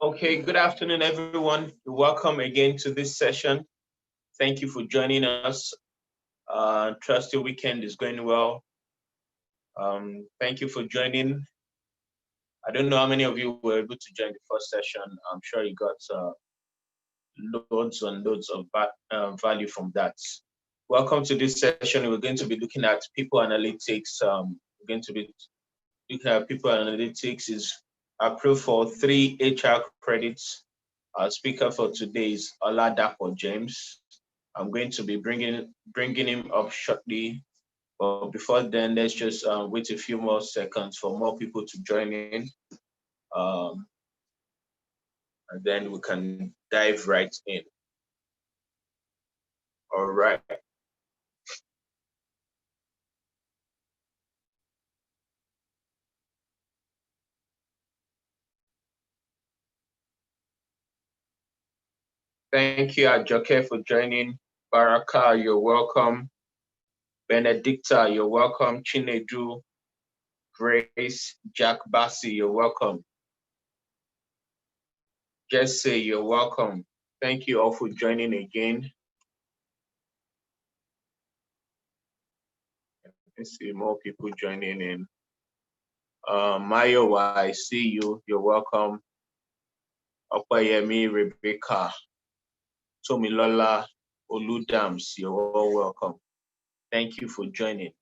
Okay, good afternoon, everyone. Welcome again to this session. Thank you for joining us. Trust your weekend is going well. Thank you for joining. I don't know how many of you were able to join the first session. I'm sure you got loads and loads of value from that. Welcome to this session. We're going to be looking at people analytics. We're going to be looking at people analytics is approved for 3 HR credits. Our speaker for today is Oladapo James. I'm going to be bringing him up shortly, but before then, let's just wait a few more seconds for more people to join in, um, and then we can dive right in. All right. Thank you, Ajoke, for joining. Baraka, you're welcome. Benedicta, you're welcome. Chinedu, Grace, Jack Bassi, you're welcome. Jesse, you're welcome. Thank you all for joining again. I see more people joining in. Mayo, I see you. You're welcome. Opayemi, Rebecca, Tomilola, Oludams, you're all welcome. Thank you for joining.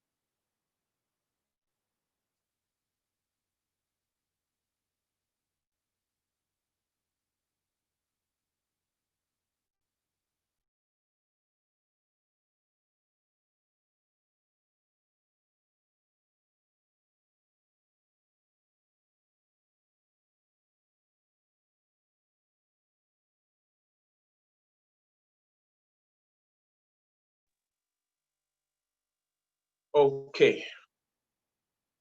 Okay.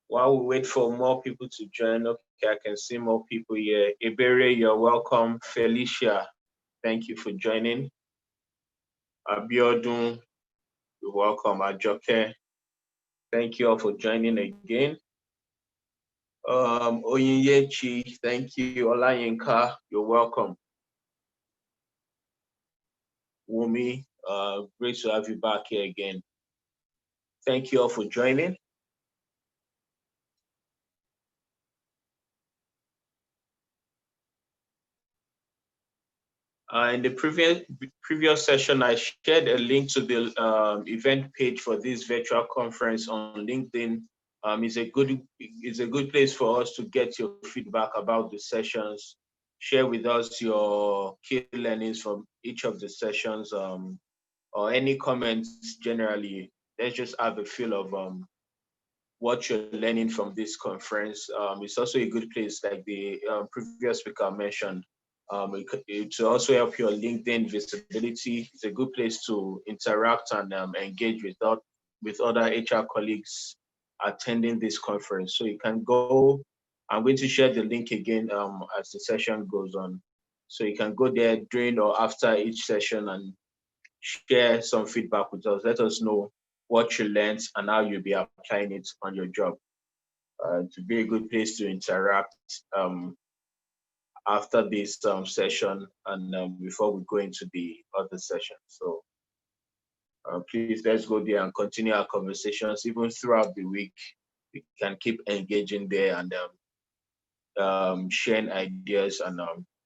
While we wait for more people to join, okay, I can see more people here. Ibere, you're welcome. Felicia, thank you for joining. Abiodun, you're welcome. Ajoke, thank you all for joining again. Oyinyechi, thank you. Olayinka, you're welcome. Wumi, great to have you back here again. Thank you all for joining. In the previous session, I shared a link to the event page for this virtual conference on LinkedIn. It's a good place for us to get your feedback about the sessions. Share with us your key learnings from each of the sessions, or any comments generally. Let's just have a feel of what you're learning from this conference. It's also a good place, like the previous speaker mentioned. It will also help your LinkedIn visibility. It's a good place to interact and engage with other HR colleagues attending this conference. So you can go. I'm going to share the link again as the session goes on. So you can go there during or after each session and share some feedback with us. Let us know what you learned and how you'll be applying it on your job. To be a good place to interact after this session and before we go into the other session. So please, let's go there and continue our conversations even throughout the week. We can keep engaging there and sharing ideas and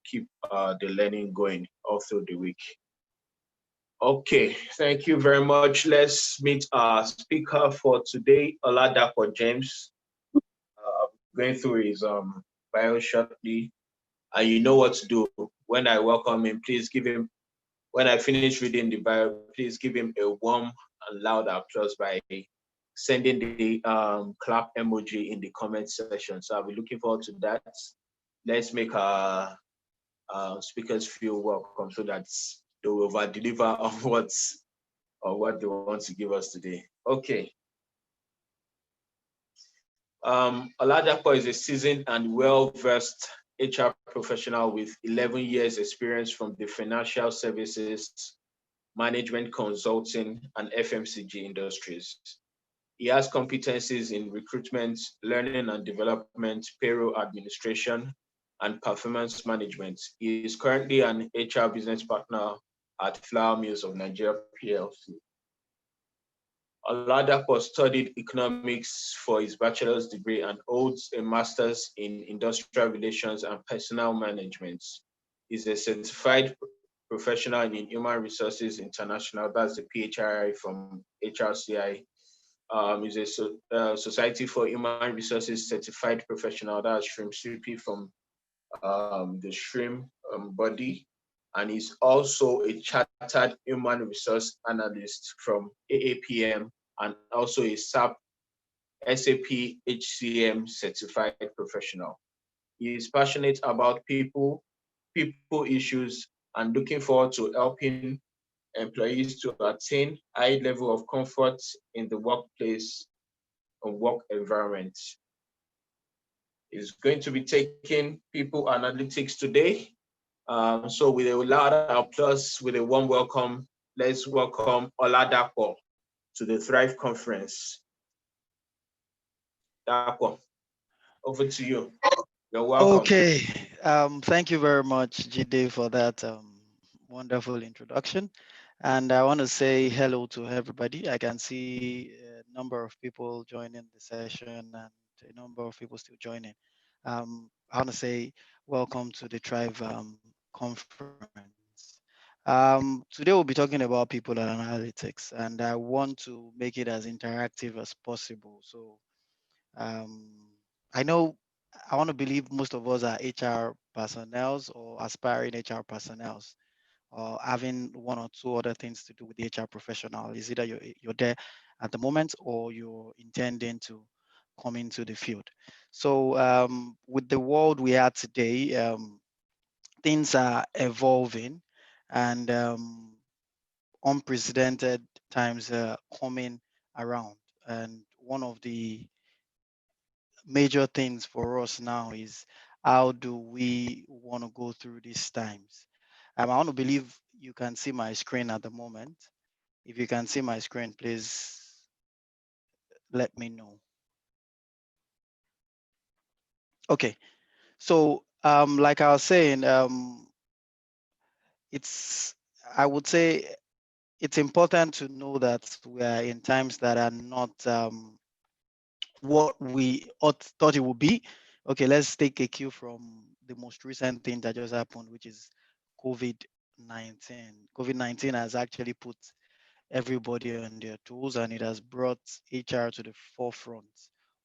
keep the learning going all through the week. Okay, thank you very much. Let's meet our speaker for today, Oladapo James. Going through his bio shortly, and you know what to do. When I welcome him, please give him. When I finish reading the bio, please give him a warm and loud applause by sending the clap emoji in the comment section. So I'll be looking forward to that. Let's make our speakers feel welcome so that they will over deliver on what they want to give us today. Okay. Oladapo is a seasoned and well-versed HR professional with 11 years experience from the financial services, management consulting, and FMCG industries. He has competencies in recruitment, learning and development, payroll administration, and performance management. He is currently an HR business partner at Flour Mills of Nigeria PLC. Oladapo studied economics for his bachelor's degree and holds a master's in industrial relations and personnel management. He's a certified professional in human resources international, that's the PHRI from HRCI. Is a Society for Human Resources certified professional, that's SHRIM CP from the SHRIM body, and he's also a chartered human resource analyst from AAPM and also a SAP HCM certified professional. He is passionate about people issues, and looking forward to helping employees to attain high level of comfort in the workplace and work environment. Is going to be taking people analytics today. So with a loud applause, with a warm welcome, let's welcome Oladapo to the Thrive Conference. Dapo, over to you. You're welcome. Okay. Thank you very much, Jide, for that wonderful introduction. And I want to say hello to everybody. I can see a number of people joining the session and a number of people still joining. I want to say welcome to the Thrive conference. Today we'll be talking about people and analytics, and I want to make it as interactive as possible. So um, I know I want to believe most of us are HR personnels or aspiring HR personnels or having one or two other things to do with the HR professional. Is either you're there at the moment or you're intending to come into the field. So with the world we are today, things are evolving and unprecedented times are coming around. And one of the major things for us now is how do we want to go through these times. I want to believe you can see my screen at the moment. If you can see my screen, please let me know. Okay, so like I was saying, it's I would say it's important to know that we are in times that are not what we thought it would be. Okay, let's take a cue from the most recent thing that just happened, which is COVID-19. COVID-19 has actually put everybody on their tools, and it has brought HR to the forefront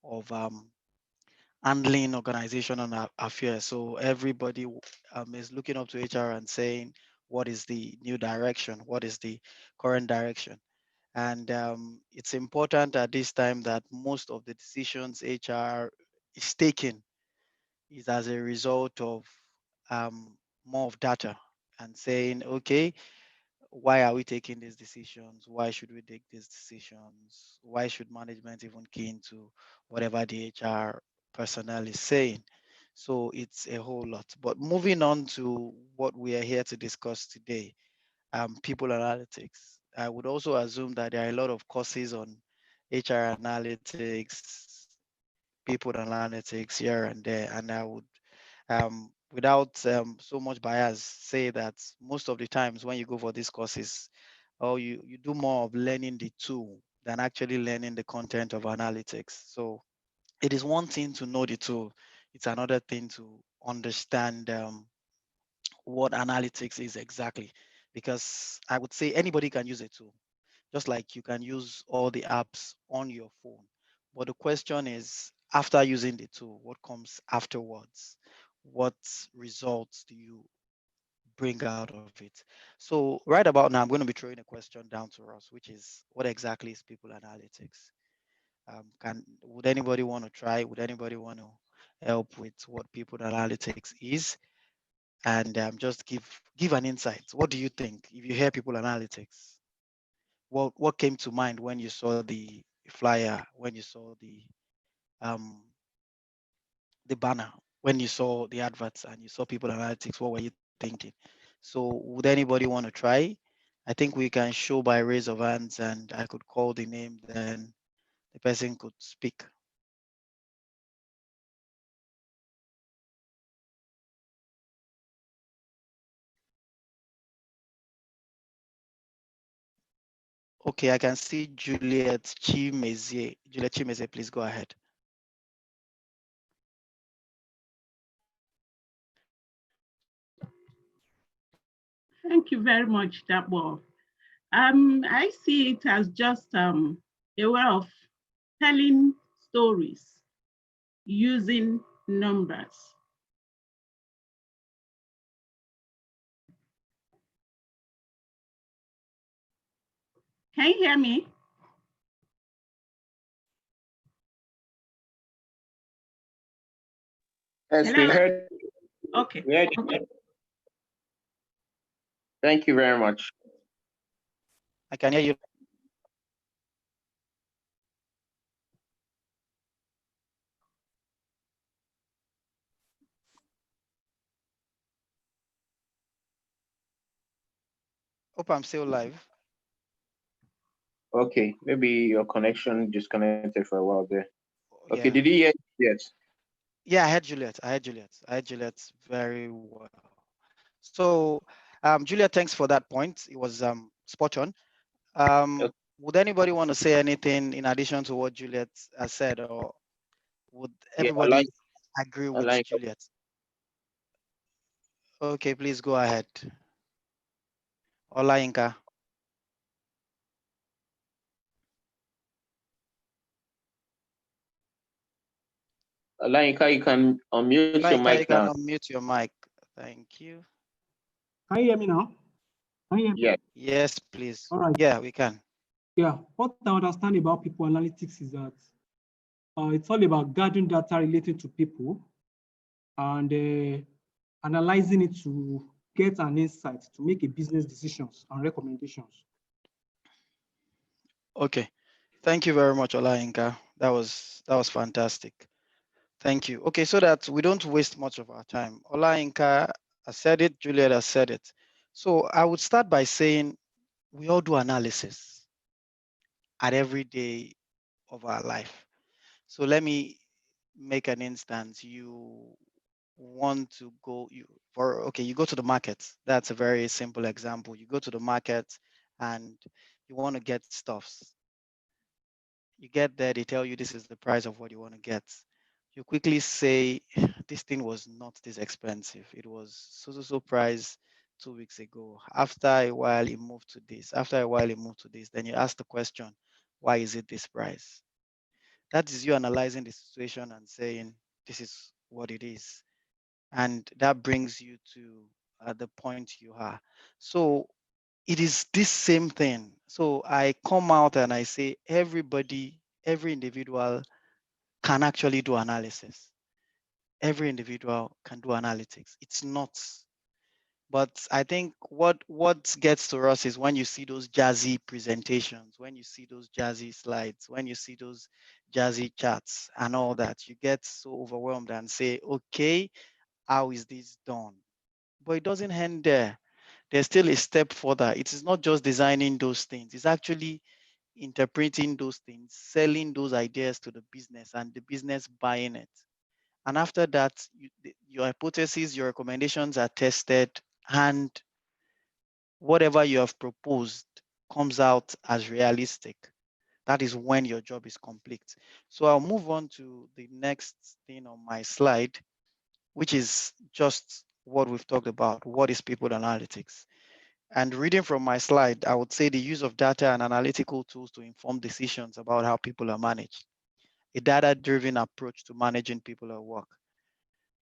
of handling organizational affairs. So everybody is looking up to HR and saying, what is the new direction? What is the current direction? And it's important at this time that most of the decisions HR is taking is as a result of more of data and saying, okay, why are we taking these decisions? Why should we take these decisions? Why should management even key into whatever the HR personnel is saying? So it's a whole lot. But moving on to what we are here to discuss today, people analytics. I would also assume that there are a lot of courses on HR analytics, people analytics here and there, and I would, without so much bias, say that most of the times when you go for these courses, or you do more of learning the tool than actually learning the content of analytics. So it is one thing to know the tool; it's another thing to understand what analytics is exactly, because I would say anybody can use a tool, just like you can use all the apps on your phone. But the question is, after using the tool, what comes afterwards? What results do you bring out of it? So right about now, I'm going to be throwing a question down to us, which is, what exactly is people analytics? Would anybody want to try? Would anybody want to help with what people analytics is? And just give an insight. What do you think if you hear people analytics? What came to mind when you saw the flyer, when you saw um the banner, when you saw the adverts and you saw people analytics? What were you thinking? So would anybody want to try? I think we can show by raise of hands, and I could call the name, then the person could speak. Okay, I can see Juliet Chimezie. Juliet Chimezie, please go ahead. Thank you very much, Dabo. I see it as just a way of telling stories using numbers. Can you hear me? Yes, we Hello? heard. Okay. We heard Okay. you. Thank you very much. I can hear you. Hope I'm still live. Okay, maybe your connection disconnected for a while there. Okay, did Yeah. you hear? Yes. Yeah, I had Juliet. I had Juliet very well. So, Juliet, thanks for that point. It was spot on. Okay. Would anybody want to say anything in addition to what Juliet has said, or would Yeah, everybody agree I with like. Juliet? Okay, please go ahead. Olayinka. Alainka, you can unmute your Olayinka, you mic can now. unmute your mic. Thank you. Can you hear me now? Can you hear me? Yeah. Yes, please. All right. Yeah, we can. Yeah. What I understand about people analytics is that it's all about gathering data related to people and analyzing it to get an insight to make a business decisions and recommendations. Okay. Thank you very much, Olayinka. That was fantastic. Thank you. Okay, so that we don't waste much of our time. Olayinka has said it, Juliet has said it. So I would start by saying we all do analysis at every day of our life. So let me make an instance. You want to go you go to the market. That's a very simple example. You go to the market and you want to get stuffs. You get there, they tell you this is the price of what you want to get. You quickly say, this thing was not this expensive. It was so price 2 weeks ago. After a while, it moved to this. After a while, it moved to this. Then you ask the question, why is it this price? That is you analyzing the situation and saying, this is what it is. And that brings you to the point you are. So it is this same thing. So I come out and I say, every individual can actually do analysis. Every individual can do analytics. It's not. But I think what gets to us is when you see those jazzy presentations, when you see those jazzy slides, when you see those jazzy charts and all that, you get so overwhelmed and say, okay, how is this done? But it doesn't end there. There's still a step further. It is not just designing those things, it's actually interpreting those things, selling those ideas to the business and the business buying it. And after that, your hypotheses, your recommendations are tested, and whatever you have proposed comes out as realistic. That is when your job is complete. So I'll move on to the next thing on my slide, which is just what we've talked about. What is people analytics? And reading from my slide, I would say the use of data and analytical tools to inform decisions about how people are managed. A data-driven approach to managing people at work.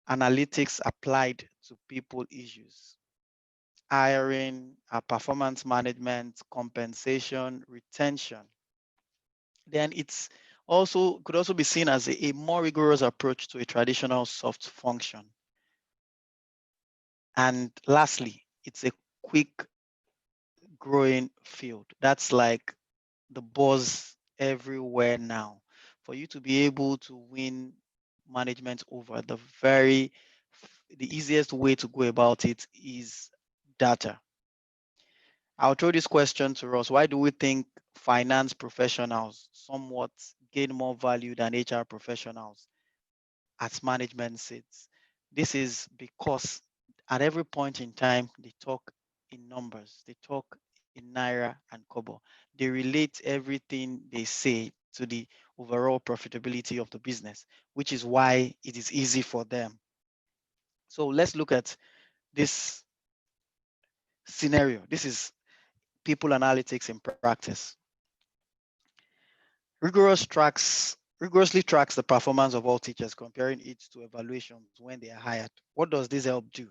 Analytics applied to people issues. Hiring, performance management, compensation, retention. Then it's also could also be seen as a more rigorous approach to a traditional soft function. And lastly, it's a quick growing field. That's like the buzz everywhere now. For you to be able to win management over, the easiest way to go about it is data. I'll throw this question to Ross. Why do we think finance professionals somewhat gain more value than HR professionals at management seats? This is because at every point in time, they talk in numbers, they talk in Naira and Kobo. They relate everything they say to the overall profitability of the business, which is why it is easy for them. So let's look at this scenario. This is people analytics in practice. Rigorously tracks the performance of all teachers, comparing it to evaluations when they are hired. What does this help do?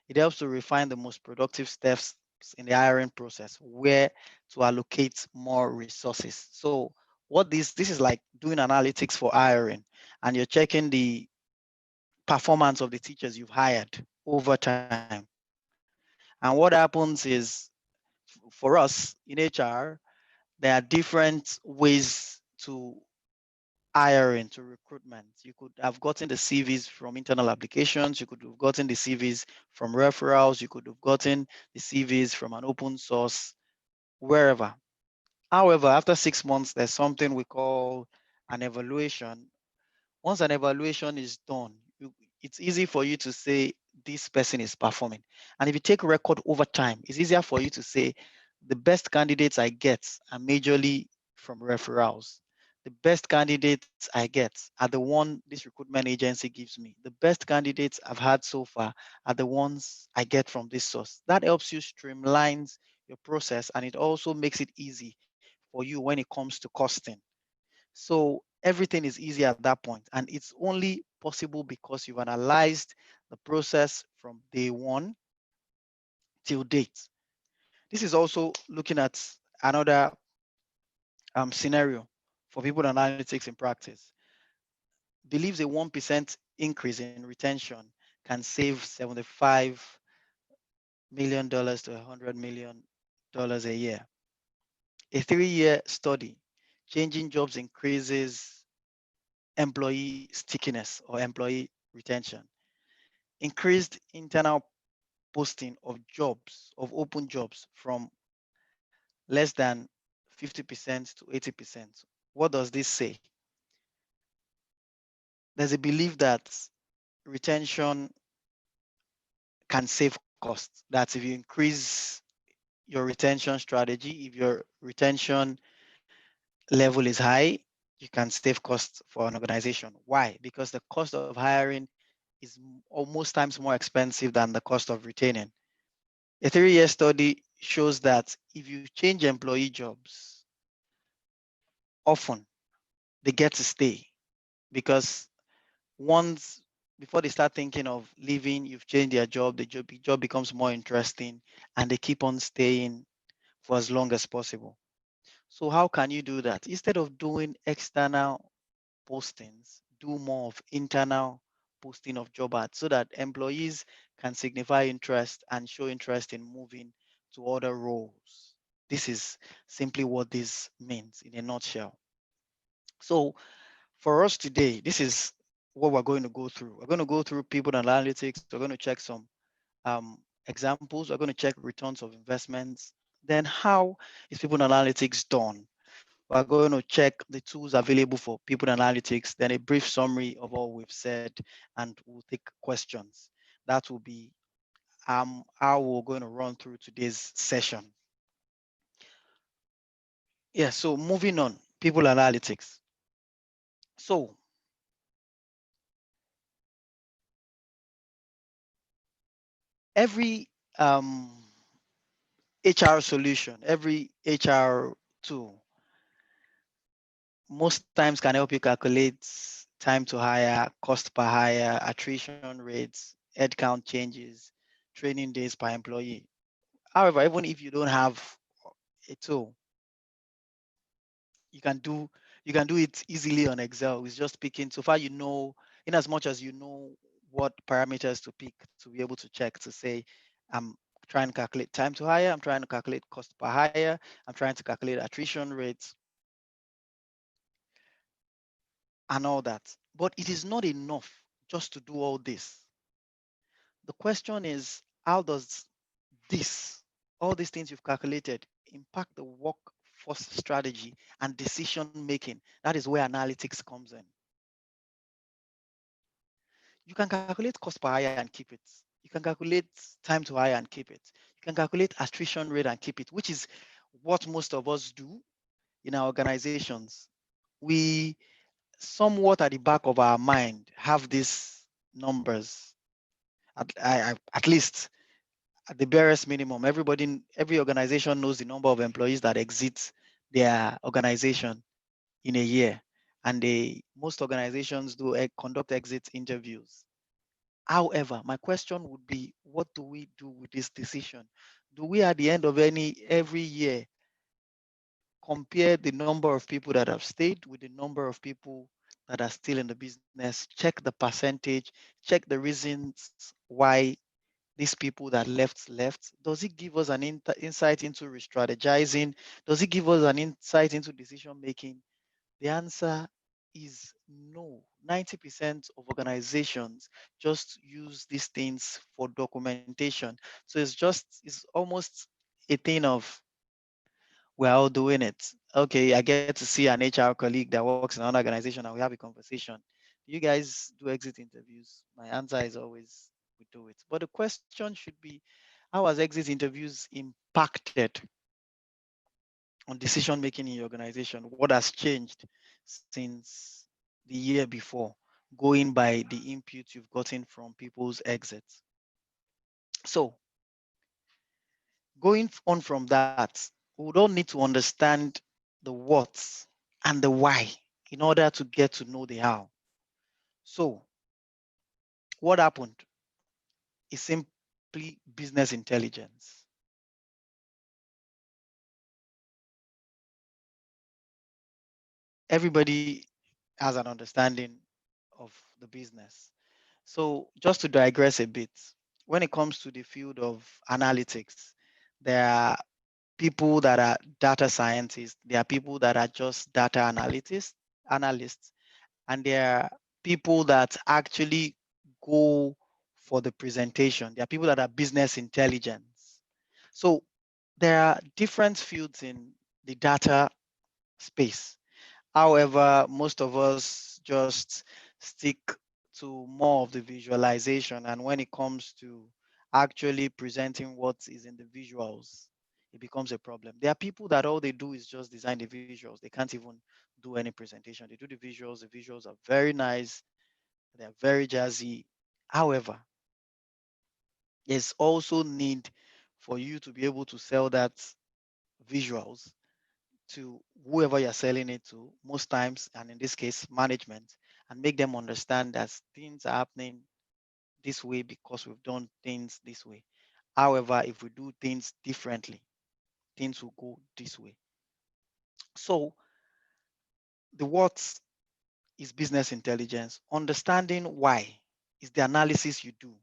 It helps to refine the most productive steps in the hiring process, where to allocate more resources. So what this is like doing analytics for hiring, and you're checking the performance of the teachers you've hired over time. And what happens is, for us in HR, there are different ways to hiring, to recruitment. You could have gotten the CVs from internal applications. You could have gotten the CVs from referrals. You could have gotten the CVs from an open source, wherever. However, after 6 months, there's something we call an evaluation. Once an evaluation is done, it's easy for you to say this person is performing. And if you take record over time, it's easier for you to say the best candidates I get are majorly from referrals. The best candidates I get are the one this recruitment agency gives me. The best candidates I've had so far are the ones I get from this source. That helps you streamline your process, and it also makes it easy for you when it comes to costing. So everything is easy at that point, and it's only possible because you've analyzed the process from day one till date. This is also looking at another scenario for people analytics in practice. Believes a 1% increase in retention can save $75 million to $100 million a year. A 3-year study, changing jobs increases employee stickiness or employee retention. Increased internal posting of jobs, of open jobs from less than 50% to 80%. What does this say? There's a belief that retention can save costs. That if you increase your retention strategy, if your retention level is high, you can save costs for an organization. Why? Because the cost of hiring is almost times more expensive than the cost of retaining. A 3-year study shows that if you change employee jobs often, they get to stay, because once before they start thinking of leaving, you've changed their job, the job becomes more interesting, and they keep on staying for as long as possible. So how can you do that? Instead of doing external postings, do more of internal posting of job ads so that employees can signify interest and show interest in moving to other roles. This is simply what this means in a nutshell. So for us today, this is what we're going to go through. We're going to go through people analytics. We're going to check some examples. We're going to check returns of investments. Then how is people analytics done? We're going to check the tools available for people analytics, then a brief summary of all we've said, and we'll take questions. That will be how we're going to run through today's session. Yeah, so moving on, people analytics. So every HR solution, every HR tool most times can help you calculate time to hire, cost per hire, attrition rates, headcount changes, training days per employee. However, even if you don't have a tool, you can do you can do it easily on Excel. It's just picking. So far, you know, in as much as you know what parameters to pick to be able to check to say, I'm trying to calculate time to hire, I'm trying to calculate cost per hire, I'm trying to calculate attrition rates and all that. But it is not enough just to do all this. The question is, how does this, all these things you've calculated, impact the workforce strategy and decision making? That is where analytics comes in. You can calculate cost per hire and keep it. You can calculate time to hire and keep it. You can calculate attrition rate and keep it, which is what most of us do in our organizations. We somewhat at the back of our mind have these numbers, at least at the barest minimum. Every organization knows the number of employees that exit their organization in a year, and most organizations do conduct exit interviews. However, my question would be, what do we do with this decision? Do we, at the end of every year, compare the number of people that have stayed with the number of people that are still in the business, check the percentage, check the reasons why these people that left? Does it give us an insight into re-strategizing? Does it give us an insight into decision making? The answer is no. 90% of organizations just use these things for documentation. So it's almost a thing of, we're all doing it. Okay, I get to see an HR colleague that works in an organization and we have a conversation. Do you guys do exit interviews? My answer is always, we do it. But the question should be, how has exit interviews impacted on decision making in your organization? What has changed since the year before, going by the input you've gotten from people's exits? So, going on from that, we don't need to understand the what and the why in order to get to know the how. So, what happened is simply business intelligence. Everybody has an understanding of the business. So, just to digress a bit, when it comes to the field of analytics, there are people that are data scientists, there are people that are just data analysts, and there are people that actually go for the presentation. There are people that are business intelligence. So there are different fields in the data space. However, most of us just stick to more of the visualization. And when it comes to actually presenting what is in the visuals, it becomes a problem. There are people that all they do is just design the visuals. They can't even do any presentation. They do the visuals. The visuals are very nice. They're very jazzy. However, there's also need for you to be able to sell that visuals to whoever you're selling it to, most times, and in this case, management, and make them understand that things are happening this way because we've done things this way. However, if we do things differently, things will go this way. So the what is business intelligence. Understanding why is the analysis you do,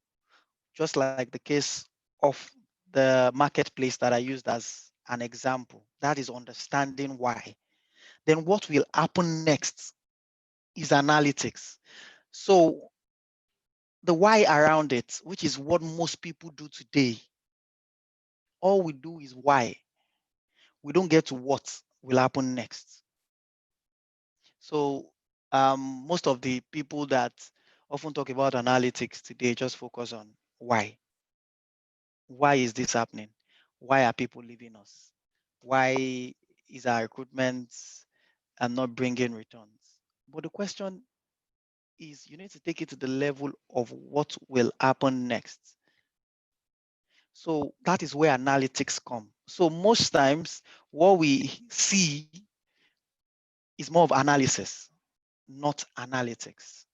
just like the case of the marketplace that I used as an example. That is understanding why. Then what will happen next is analytics. So the why around it, which is what most people do today, all we do is why. We don't get to what will happen next. So most of the people that often talk about analytics today just focus on why. Why is this happening? Why are people leaving us? Why is our recruitment not bringing returns? But the question is, you need to take it to the level of what will happen next. So that is where analytics come. So most times what we see is more of analysis, not analytics.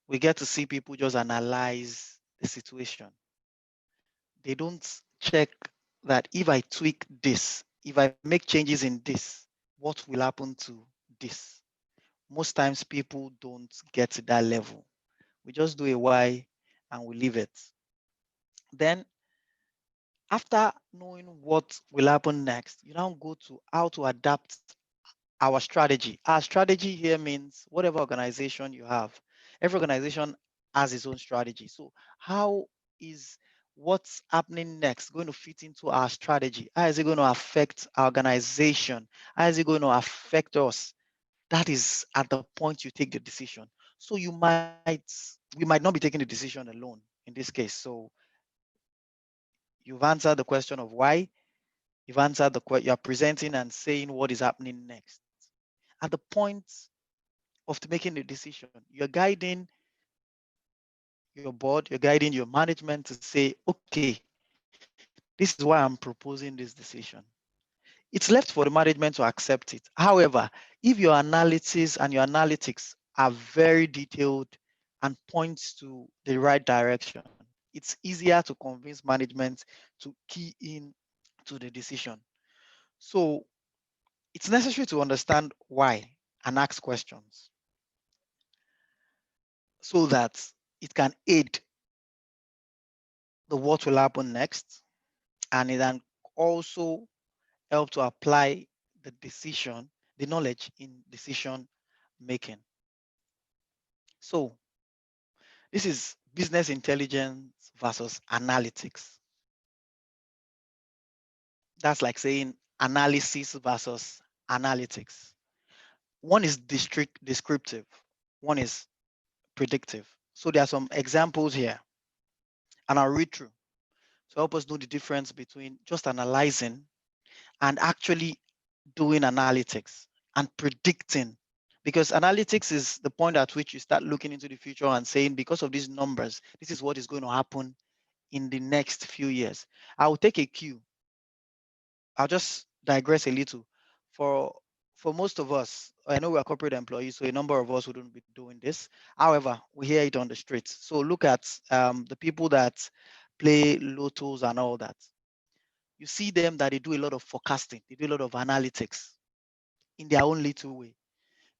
We get to see people just analyze the situation. They don't check that if I tweak this, if I make changes in this, what will happen to this? Most times people don't get to that level. We just do a why and we leave it. Then after knowing what will happen next, you now go to how to adapt our strategy. Our strategy here means whatever organization you have, every organization has its own strategy. So how is what's happening next going to fit into our strategy? How is it going to affect our organization? How is it going to affect us? That is at the point you take the decision. So we might not be taking the decision alone in this case. So You've answered the question of why. You've answered you're presenting and saying what is happening next. At the point of making the decision, you're guiding your board, you're guiding your management to say, okay, this is why I'm proposing this decision. It's left for the management to accept it. However, if your analysis and your analytics are very detailed and points to the right direction, it's easier to convince management to key in to the decision. So it's necessary to understand why and ask questions so that it can aid the what will happen next, and it can also help to apply the decision, the knowledge in decision making. So this is business intelligence versus analytics. That's like saying analysis versus analytics. One is descriptive, one is predictive. So there are some examples here, and I'll read through to help us know the difference between just analyzing and actually doing analytics and predicting. Because analytics is the point at which you start looking into the future and saying, because of these numbers, this is what is going to happen in the next few years. I will take a cue. I'll just digress a little. For for most of us, I know we're corporate employees, so a number of us wouldn't be doing this. However, we hear it on the streets. So look at the people that play lottos and all that. You see them that they do a lot of forecasting, they do a lot of analytics in their own little way.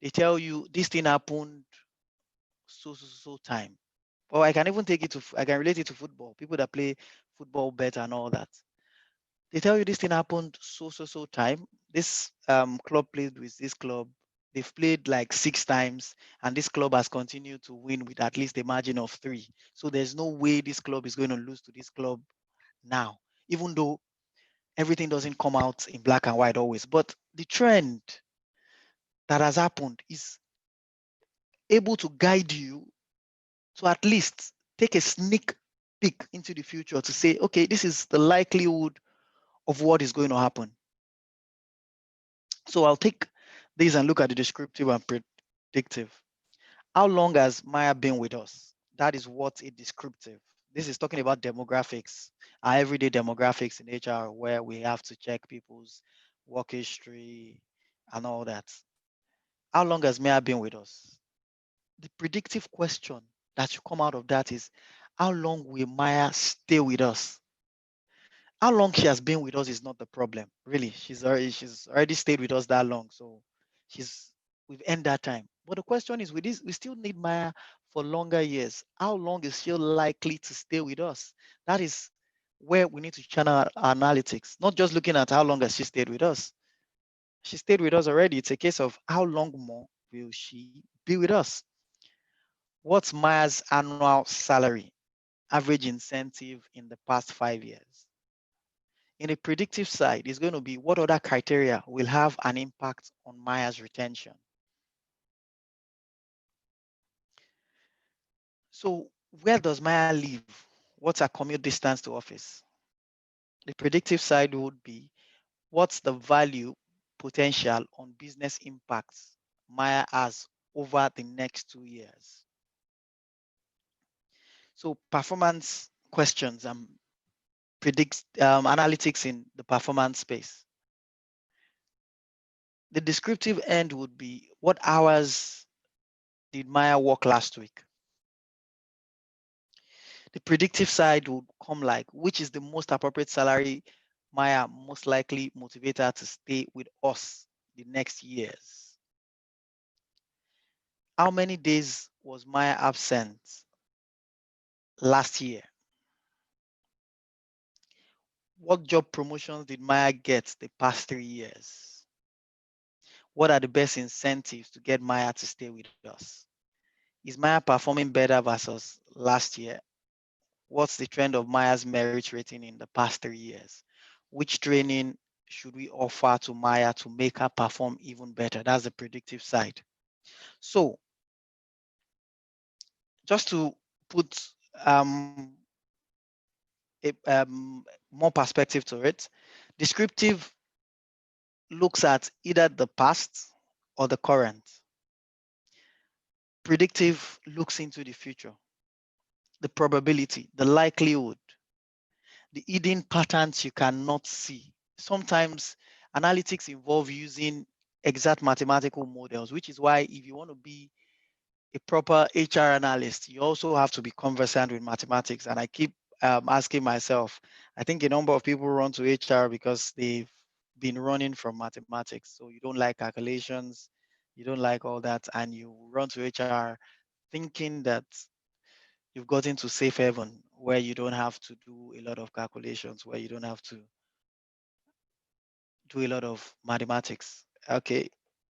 They tell you this thing happened so time. Or I can even take it to, I can relate it to football. People that play football bet and all that. They tell you this thing happened so time. This club played with this club. They've played like 6 times, and this club has continued to win with at least a margin of 3. So there's no way this club is going to lose to this club now, even though everything doesn't come out in black and white always. But the trend that has happened is able to guide you to at least take a sneak peek into the future to say, okay, this is the likelihood of what is going to happen. So I'll take these and look at the descriptive and predictive. How long has Maya been with us? That is what a descriptive. This is talking about demographics, our everyday demographics in HR, where we have to check people's work history and all that. How long has Maya been with us? The predictive question that should come out of that is, how long will Maya stay with us? How long she has been with us is not the problem, really. She's already stayed with us that long, so we've earned that time. But the question is, with this, we still need Maya for longer years. How long is she likely to stay with us? That is where we need to channel our analytics, not just looking at how long has she stayed with us. She stayed with us already. It's a case of how long more will she be with us? What's Maya's annual salary, average incentive in the past 5 years? In a predictive side, is going to be what other criteria will have an impact on Maya's retention. So where does Maya live? What's her commute distance to office? The predictive side would be, what's the value potential on business impacts Maya has over the next 2 years? So performance questions and predicts analytics in the performance space. The descriptive end would be, what hours did Maya work last week? The predictive side would come like, which is the most appropriate salary Maya most likely motivate her to stay with us the next years? How many days was Maya absent last year? What job promotions did Maya get the past 3 years? What are the best incentives to get Maya to stay with us? Is Maya performing better versus last year? What's the trend of Maya's merit rating in the past 3 years? Which training should we offer to Maya to make her perform even better? That's the predictive side. So just to put more perspective to it. Descriptive looks at either the past or the current. Predictive looks into the future, the probability, the likelihood, the hidden patterns you cannot see. Sometimes analytics involve using exact mathematical models, which is why if you want to be a proper HR analyst, you also have to be conversant with mathematics. And I keep asking myself, I think a number of people run to HR because they've been running from mathematics. So you don't like calculations, you don't like all that, and you run to HR thinking that you've gotten to safe haven where you don't have to do a lot of calculations, where you don't have to do a lot of mathematics. Okay,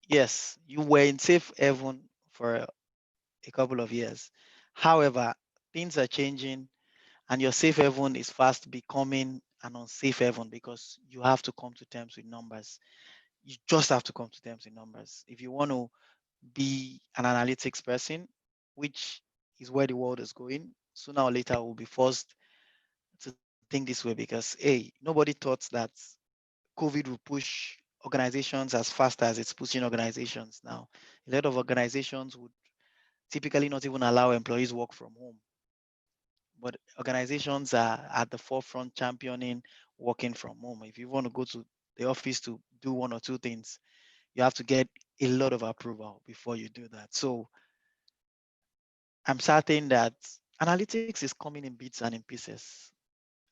yes, you were in safe haven for a couple of years. However, things are changing and your safe haven is fast becoming an unsafe haven because you have to come to terms with numbers. You just have to come to terms with numbers. If you want to be an analytics person, which is where the world is going, sooner or later we'll be forced to think this way because, hey, nobody thought that COVID will push organizations as fast as it's pushing organizations now. A lot of organizations would typically not even allow employees work from home, but organizations are at the forefront championing working from home. If you want to go to the office to do one or two things, you have to get a lot of approval before you do that. So I'm certain that analytics is coming in bits and in pieces,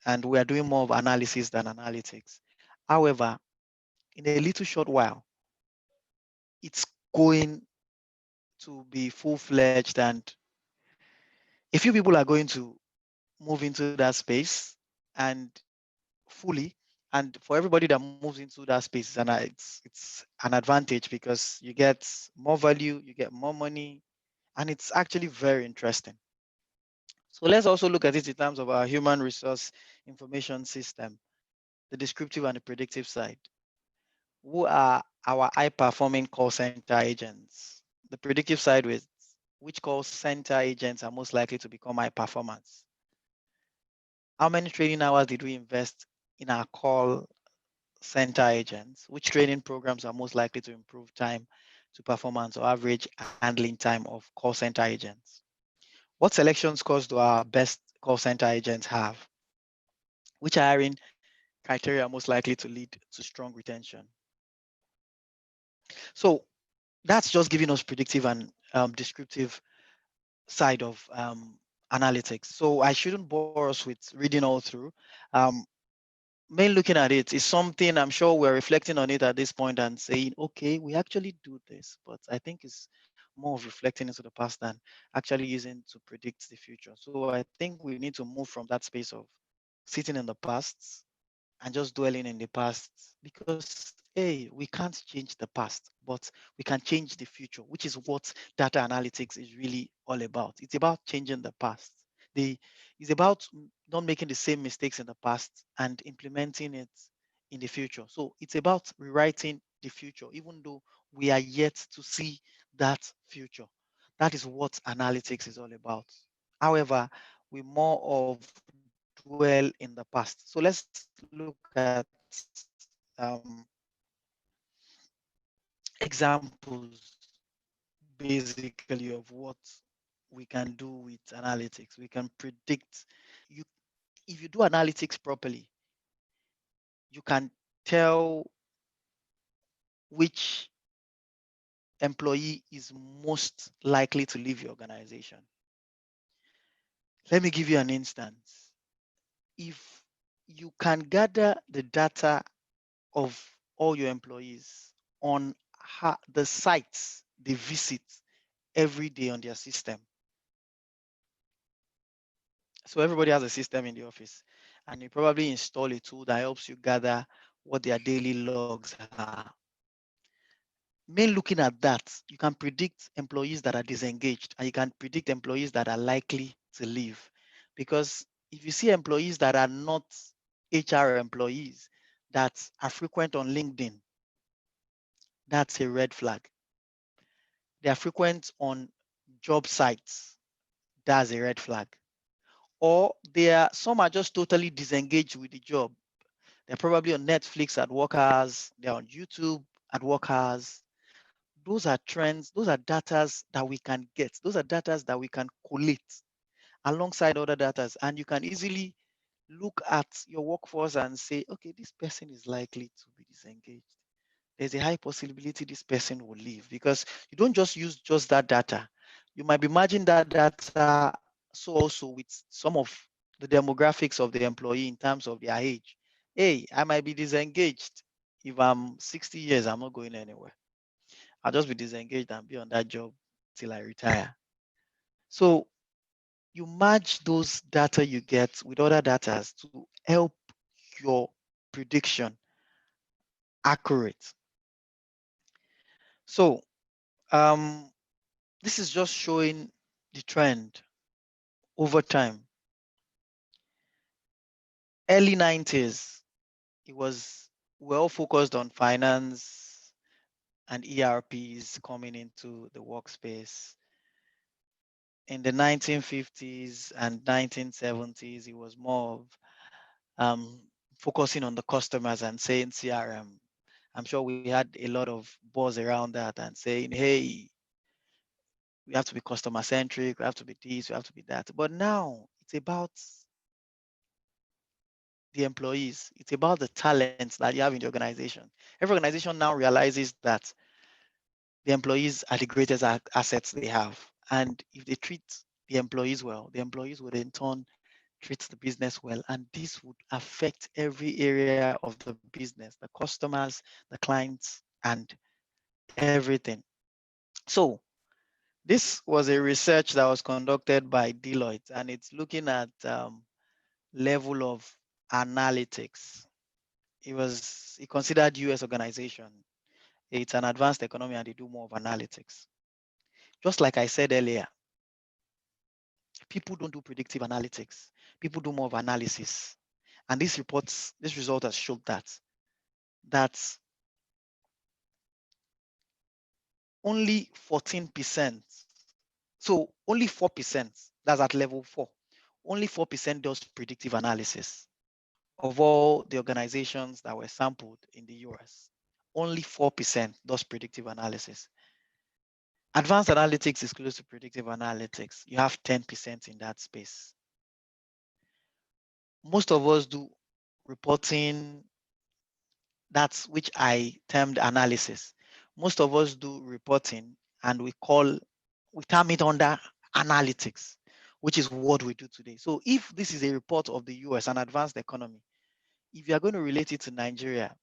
and we are doing more of analysis than analytics. However, in a little short while, it's going to be full-fledged, and a few people are going to move into that space and fully. And for everybody that moves into that space, and it's an advantage because you get more value, you get more money, and it's actually very interesting. So let's also look at it in terms of our human resource information system, the descriptive and the predictive side. Who are our high performing call center agents? The predictive side with which call center agents are most likely to become high performance? How many training hours did we invest in our call center agents? Which training programs are most likely to improve time to performance or average handling time of call center agents? What selection scores do our best call center agents have? Which hiring criteria are most likely to lead to strong retention? So that's just giving us predictive and descriptive side of analytics. So I shouldn't bore us with reading all through. Um, Main looking at it is something I'm sure we're reflecting on it at this point and saying, okay, we actually do this, but I think it's more of reflecting into the past than actually using to predict the future. So I think we need to move from that space of sitting in the past and just dwelling in the past because, hey, we can't change the past, but we can change the future, which is what data analytics is really all about. It's about changing the past. The It's about not making the same mistakes in the past and implementing it in the future. So it's about rewriting the future, even though we are yet to see that future. That is what analytics is all about. However, we more of dwell in the past. So let's look at examples basically of what we can do with analytics. We can predict. You, if you do analytics properly, you can tell which employee is most likely to leave your organization. Let me give you an instance. If you can gather the data of all your employees on the sites they visit every day on their system. So everybody has a system in the office, and you probably install a tool that helps you gather what their daily logs are. Main looking at that, you can predict employees that are disengaged, and you can predict employees that are likely to leave. Because if you see employees that are not HR employees that are frequent on LinkedIn, that's a red flag. They are frequent on job sites, that's a red flag. or some are just totally disengaged with the job. They're probably on Netflix at work hours, they're on YouTube at work hours. Those are trends, those are datas that we can get, those are datas that we can collate alongside other datas, and you can easily look at your workforce and say, okay, this person is likely to be disengaged. There's a high possibility this person will leave, because you don't just use just that data. You might be merging that data so also with some of the demographics of the employee in terms of their age. Hey, I might be disengaged. If I'm 60 years, I'm not going anywhere. I'll just be disengaged and be on that job till I retire. So you merge those data you get with other data to help your prediction accurate. So this is just showing the trend over time. Early 90s, it was well focused on finance and ERPs coming into the workspace. In the 1950s and 1970s, it was more of focusing on the customers and saying CRM. I'm sure we had a lot of buzz around that and saying, hey, we have to be customer centric, we have to be this, we have to be that. But now it's about the employees, it's about the talents that you have in the organization. Every organization now realizes that the employees are the greatest assets they have. And if they treat the employees well, the employees would in turn treat the business well. And this would affect every area of the business, the customers, the clients, and everything. So this was a research that was conducted by Deloitte, and it's looking at level of analytics. It considered US organization. It's an advanced economy and they do more of analytics. Just like I said earlier, people don't do predictive analytics. People do more of analysis. And this result has showed that only 14%, so only 4%, that's at level 4, only 4% does predictive analysis of all the organizations that were sampled in the US. Only 4% does predictive analysis. Advanced analytics is close to predictive analytics. You have 10% in that space. Most of us do reporting, that's which I termed analysis. Most of us do reporting and we term it under analytics, which is what we do today. So if this is a report of the US, an advanced economy, if you're going to relate it to Nigeria,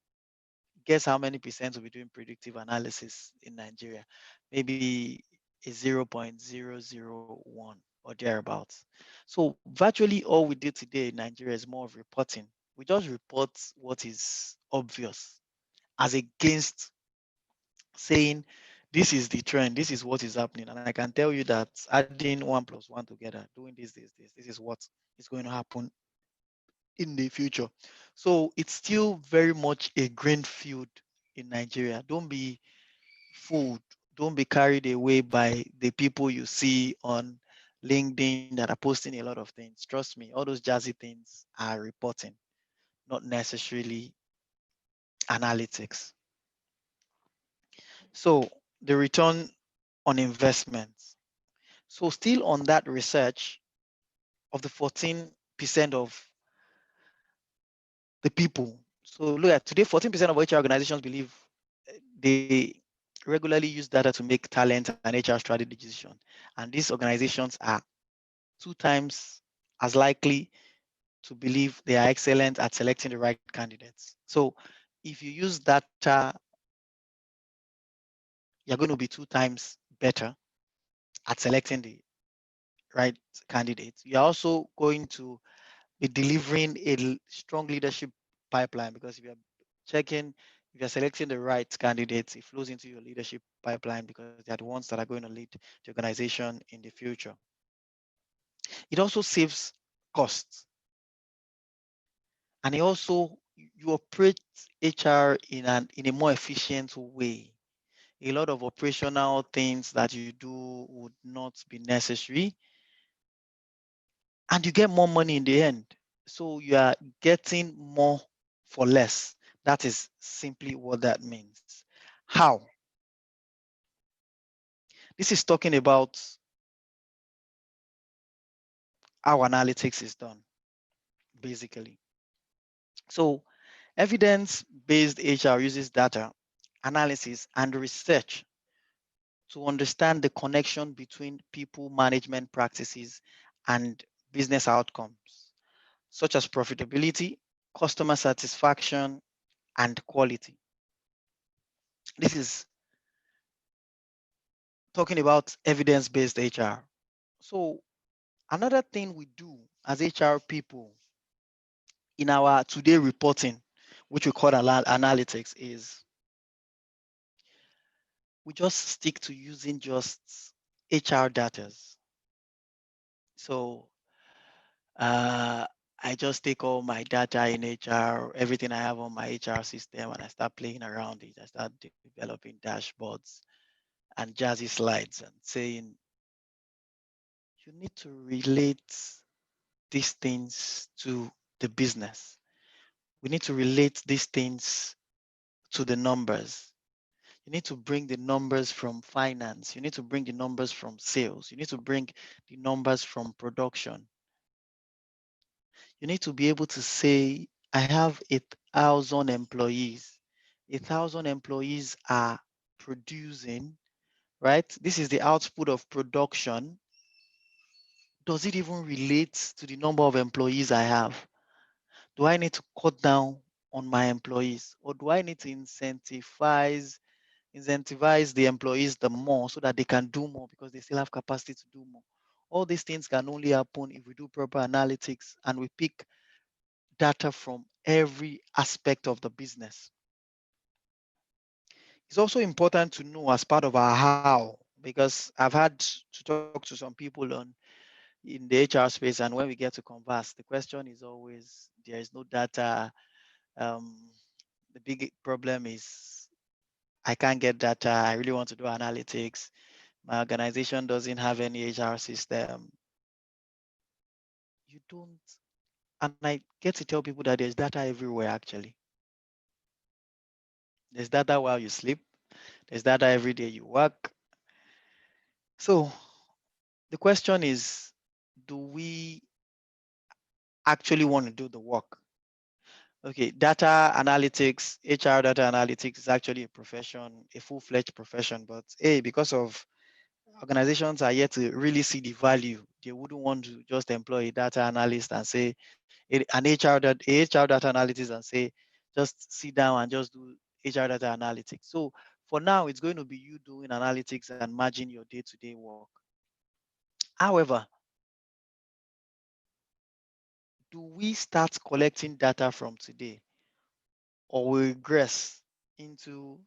guess how many percent will be doing predictive analysis in Nigeria? Maybe a 0.001 or thereabouts. So virtually all we do today in Nigeria is more of reporting. We just report what is obvious as against saying this is the trend, this is what is happening. And I can tell you that adding 1+1 together, doing this is what is going to happen in the future. So it's still very much a green field in Nigeria. Don't be fooled. Don't be carried away by the people you see on LinkedIn that are posting a lot of things. Trust me, all those jazzy things are reporting, not necessarily analytics. So the return on investments. So still on that research, of the 14% of the people. So look at today, 14% of HR organizations believe they regularly use data to make talent and HR strategy decisions. And these organizations are 2 times as likely to believe they are excellent at selecting the right candidates. So if you use data, you're going to be 2 times better at selecting the right candidates. You're also going to be delivering a strong leadership pipeline, because if you're selecting the right candidates, it flows into your leadership pipeline because they're the ones that are going to lead the organization in the future. It also saves costs. And it also, you operate HR in a more efficient way. A lot of operational things that you do would not be necessary. and you get more money in the end. So you are getting more for less. That is simply what that means. How? This is talking about how analytics is done, basically. So evidence-based HR uses data, analysis, and research to understand the connection between people management practices and business outcomes, such as profitability, customer satisfaction, and quality. This is talking about evidence-based HR. So another thing we do as HR people in our today reporting, which we call analytics, is we just stick to using just HR data. So I just take all my data in HR, everything I have on my HR system, and I start playing around it. I start developing dashboards and jazzy slides and saying, you need to relate these things to the business. We need to relate these things to the numbers. You need to bring the numbers from finance. You need to bring the numbers from sales. You need to bring the numbers from production. You need to be able to say, I have 1,000 employees. 1,000 employees are producing, right? This is the output of production. Does it even relate to the number of employees I have? Do I need to cut down on my employees, or do I need to incentivize the employees the more so that they can do more because they still have capacity to do more? All these things can only happen if we do proper analytics and we pick data from every aspect of the business. It's also important to know as part of our how, because I've had to talk to some people in the HR space, and when we get to converse, the question is always there is no data. Um, the big problem is I can't get data. I really want to do analytics. My organization doesn't have any HR system. You don't, and I get to tell people that there's data everywhere actually. There's data while you sleep, there's data every day you work. So the question is, do we actually want to do the work? Okay, data analytics, HR data analytics is actually a profession, a full-fledged profession, but hey, because of organizations are yet to really see the value, they wouldn't want to just employ a data analyst and say HR data analytics and say just sit down and just do HR data analytics. So for now, it's going to be you doing analytics and managing your day-to-day work. However, do we start collecting data from today, or we regress into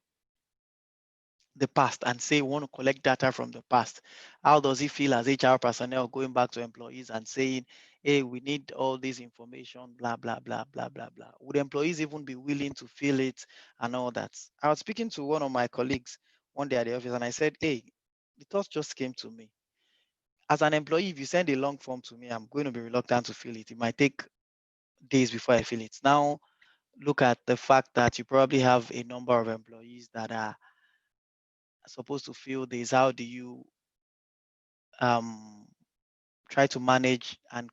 the past and say we want to collect data from the past? How does it feel as HR personnel going back to employees and saying, hey, we need all this information, blah, blah, blah, blah, blah, blah? Would employees even be willing to fill it and all that? I was speaking to one of my colleagues one day at the office and I said, hey, the thought just came to me. As an employee, if you send a long form to me, I'm going to be reluctant to fill it. It might take days before I fill it. Now, look at the fact that you probably have a number of employees that are supposed to fill this. How do you um, try to manage and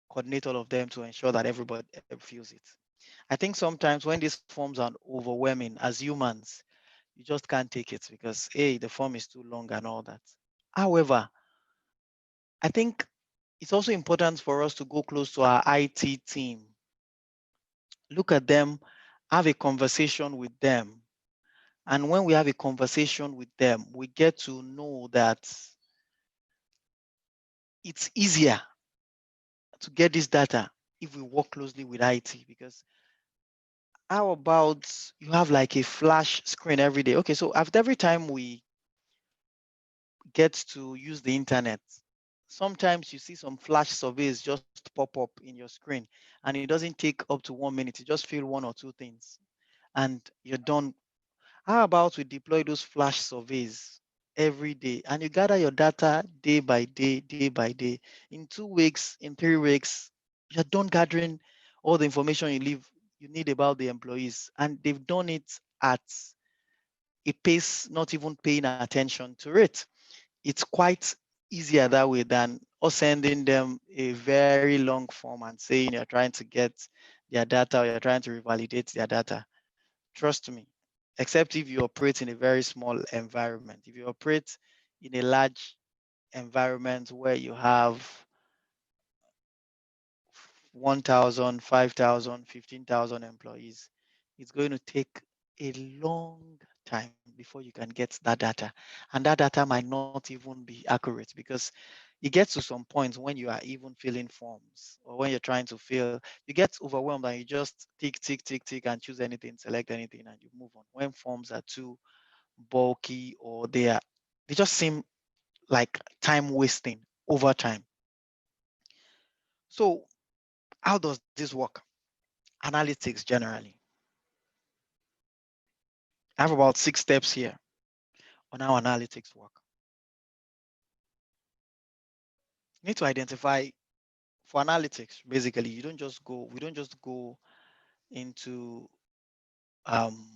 coordinate all of them to ensure that everybody feels it? I think sometimes when these forms are overwhelming as humans, you just can't take it because, hey, the form is too long and all that. However, I think it's also important for us to go close to our IT team, look at them, have a conversation with them. And when we have a conversation with them, we get to know that it's easier to get this data if we work closely with IT. Because how about you have like a flash screen every day? Okay, so after every time we get to use the internet, sometimes you see some flash surveys just pop up in your screen and it doesn't take up to 1 minute. You just fill one or two things and you're done. How about we deploy those flash surveys every day, and you gather your data day by day, day by day. In 2 weeks, in 3 weeks, you're done gathering all the information you need about the employees, and they've done it at a pace not even paying attention to it. It's quite easier that way than us sending them a very long form and saying you're trying to get their data or you're trying to revalidate their data. Trust me, except if you operate in a very small environment. If you operate in a large environment where you have 1,000, 5,000, 15,000 employees, it's going to take a long time before you can get that data. And that data might not even be accurate, because it gets to some point when you are even filling forms, or when you're trying to fill, you get overwhelmed and you just tick, tick, tick, tick, and choose anything, select anything, and you move on. When forms are too bulky, or they just seem like time wasting over time. So how does this work? Analytics generally. I have about 6 steps here on how analytics work. You need to identify, for analytics, basically, we don't just go into, um,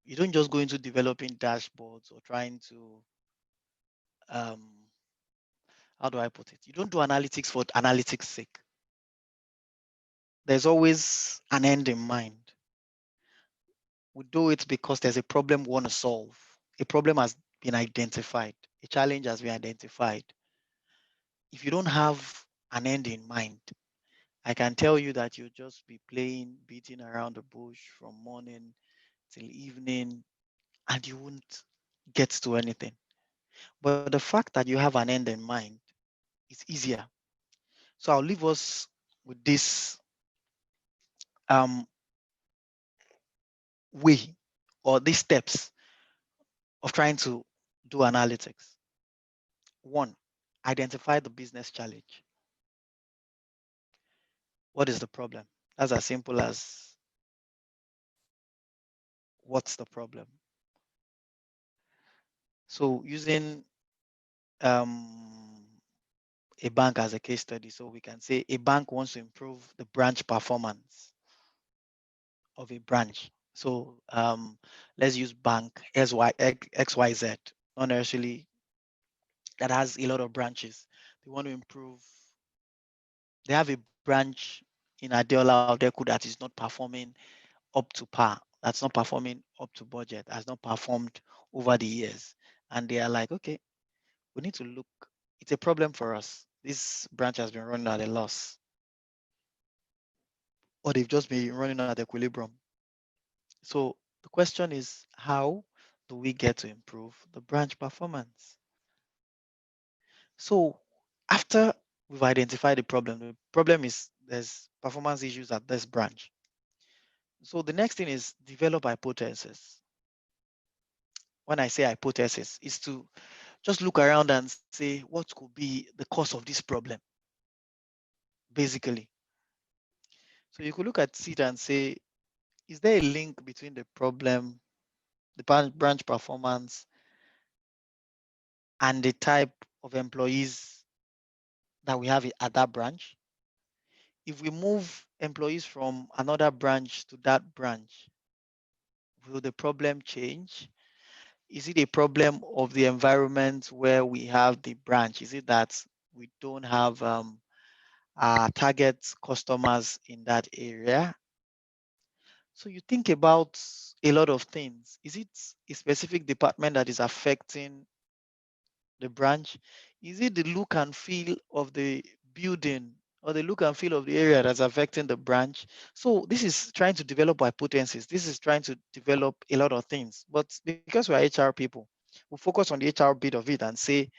you don't just go into developing dashboards or trying to, um, how do I put it? You don't do analytics for analytics' sake. There's always an end in mind. We do it because there's a problem we want to solve. A problem has been identified. A challenge has been identified. If you don't have an end in mind, I can tell you that you'll just be playing, beating around the bush from morning till evening, and you won't get to anything. But the fact that you have an end in mind is easier. So I'll leave us with this um, way, or these steps of trying to do analytics. One, identify the business challenge. What is the problem? That's as simple as, what's the problem? So using um, a bank as a case study, so we can say a bank wants to improve the branch performance of a branch. So let's use bank XYZ, not necessarily that has a lot of branches. They want to improve. They have a branch in Adeola or Deku that is not performing up to par, that's not performing up to budget, has not performed over the years. And they are like, okay, we need to look, it's a problem for us. This branch has been running at a loss, or they've just been running at equilibrium. So the question is, how do we get to improve the branch performance? So after we've identified the problem is there's performance issues at this branch. So the next thing is develop hypothesis. When I say hypothesis, is to just look around and say, what could be the cause of this problem, basically. So you could look at it and say, is there a link between the problem, the branch performance, and the type of employees that we have at that branch? If we move employees from another branch to that branch, will the problem change? Is it a problem of the environment where we have the branch? Is it that we don't have target customers in that area? So you think about a lot of things. Is it a specific department that is affecting the branch? Is it the look and feel of the building, or the look and feel of the area that's affecting the branch? So this is trying to develop hypotheses. This is trying to develop a lot of things. But because we're HR people, we focus on the HR bit of it and say,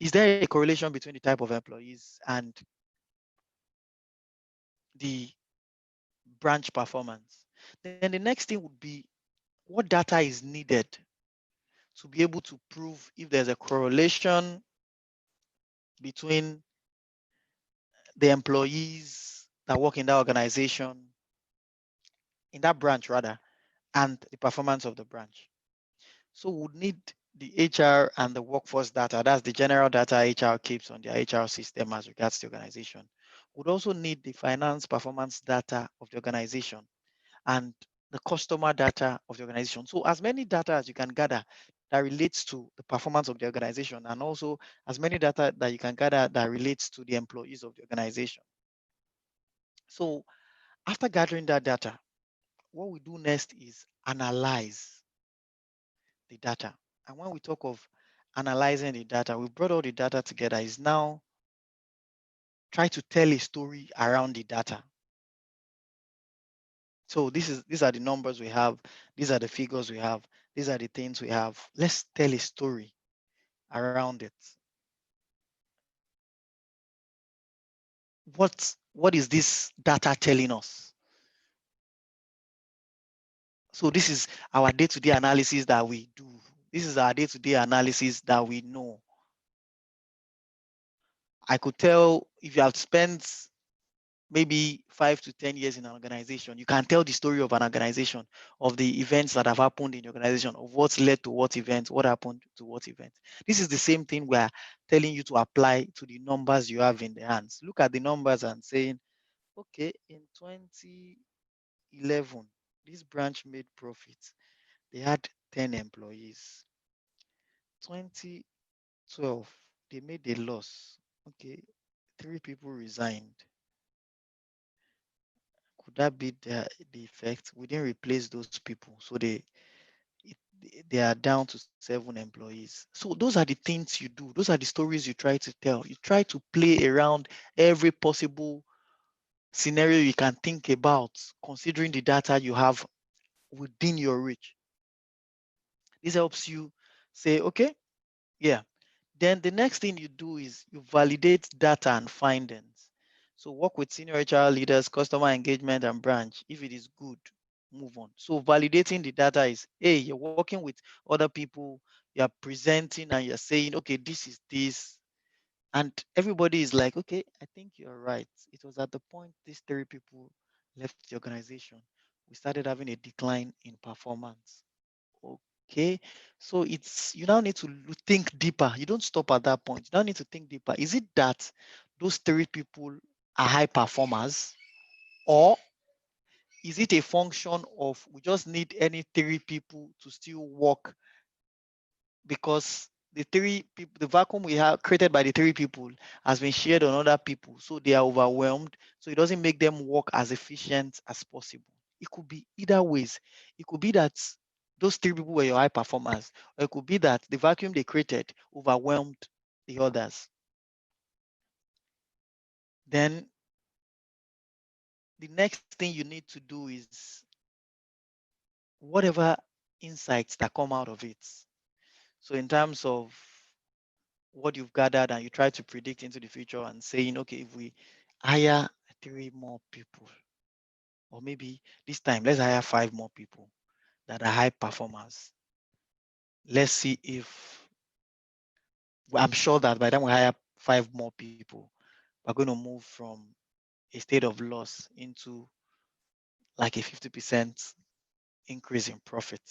is there a correlation between the type of employees and the branch performance? Then the next thing would be, what data is needed to be able to prove if there's a correlation between the employees that work in that organization, in that branch rather, and the performance of the branch. So we would need the HR and the workforce data, that's the general data HR keeps on their HR system as regards the organization, would also need the finance performance data of the organization and the customer data of the organization. So as many data as you can gather that relates to the performance of the organization, and also as many data that you can gather that relates to the employees of the organization. So after gathering that data, what we do next is analyze the data. And when we talk of analyzing the data, we brought all the data together, is now try to tell a story around the data. So these are the numbers we have, these are the figures we have, these are the things we have. Let's tell a story around it. What is this data telling us? So this is our day-to-day analysis that we do. This is our day-to-day analysis that we know. I could tell if you have spent maybe 5 to 10 years in an organization, you can tell the story of an organization, of the events that have happened in the organization, of what's led to what event, what happened to what event. This is the same thing we're telling you to apply to the numbers you have in the hands. Look at the numbers and saying, okay, in 2011, this branch made profit. They had 10 employees. 2012, they made a loss. Okay, 3 people resigned. Could that be the effect? We didn't replace those people, so they are down to 7 employees. So those are the things you do. Those are the stories you try to tell. You try to play around every possible scenario you can think about, considering the data you have within your reach. This helps you say, okay, yeah. Then the next thing you do is you validate data and findings. So work with senior HR leaders, customer engagement, and branch. If it is good, move on. So validating the data is, hey, you're working with other people, you're presenting and you're saying, okay, this is this. And everybody is like, okay, I think you're right. It was at the point these 3 people left the organization, we started having a decline in performance. Okay, so it's you now need to think deeper. You don't stop at that point. You now need to think deeper. Is it that those 3 people are high performers, or is it a function of we just need any 3 people to still work because the 3 people, the vacuum we have created by the 3 people has been shared on other people, so they are overwhelmed, so it doesn't make them work as efficient as possible. It could be either ways. It could be that those 3 people were your high performers, or it could be that the vacuum they created overwhelmed the others. Then the next thing you need to do is whatever insights that come out of it. So in terms of what you've gathered and you try to predict into the future and saying, okay, if we hire 3 more people, or maybe this time let's hire 5 more people that are high performers. Let's see if I'm sure that by the time we hire 5 more people, we're going to move from a state of loss into like a 50% increase in profit.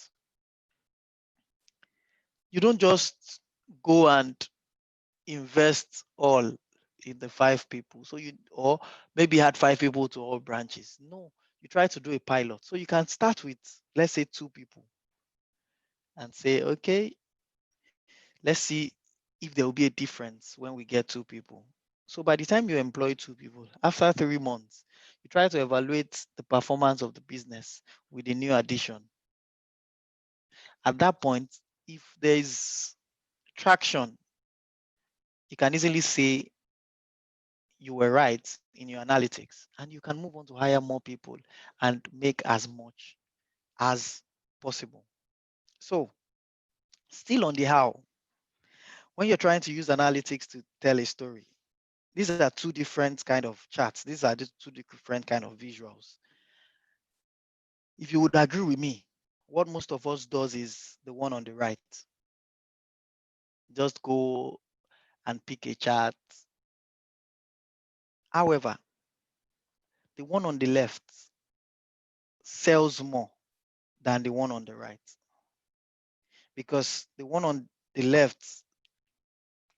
You don't just go and invest all in the 5 people. So or maybe had 5 people to all branches. No, you try to do a pilot. So you can start with, let's say 2 people and say, okay, let's see if there will be a difference when we get 2 people. So by the time you employ 2 people, after 3 months, you try to evaluate the performance of the business with a new addition. At that point, if there is traction, you can easily say you were right in your analytics, and you can move on to hire more people and make as much as possible. So still on the how, when you're trying to use analytics to tell a story, these are 2 different kind of charts. These are the 2 different kind of visuals. If you would agree with me, what most of us does is the one on the right. Just go and pick a chart. However, the one on the left sells more than the one on the right, because the one on the left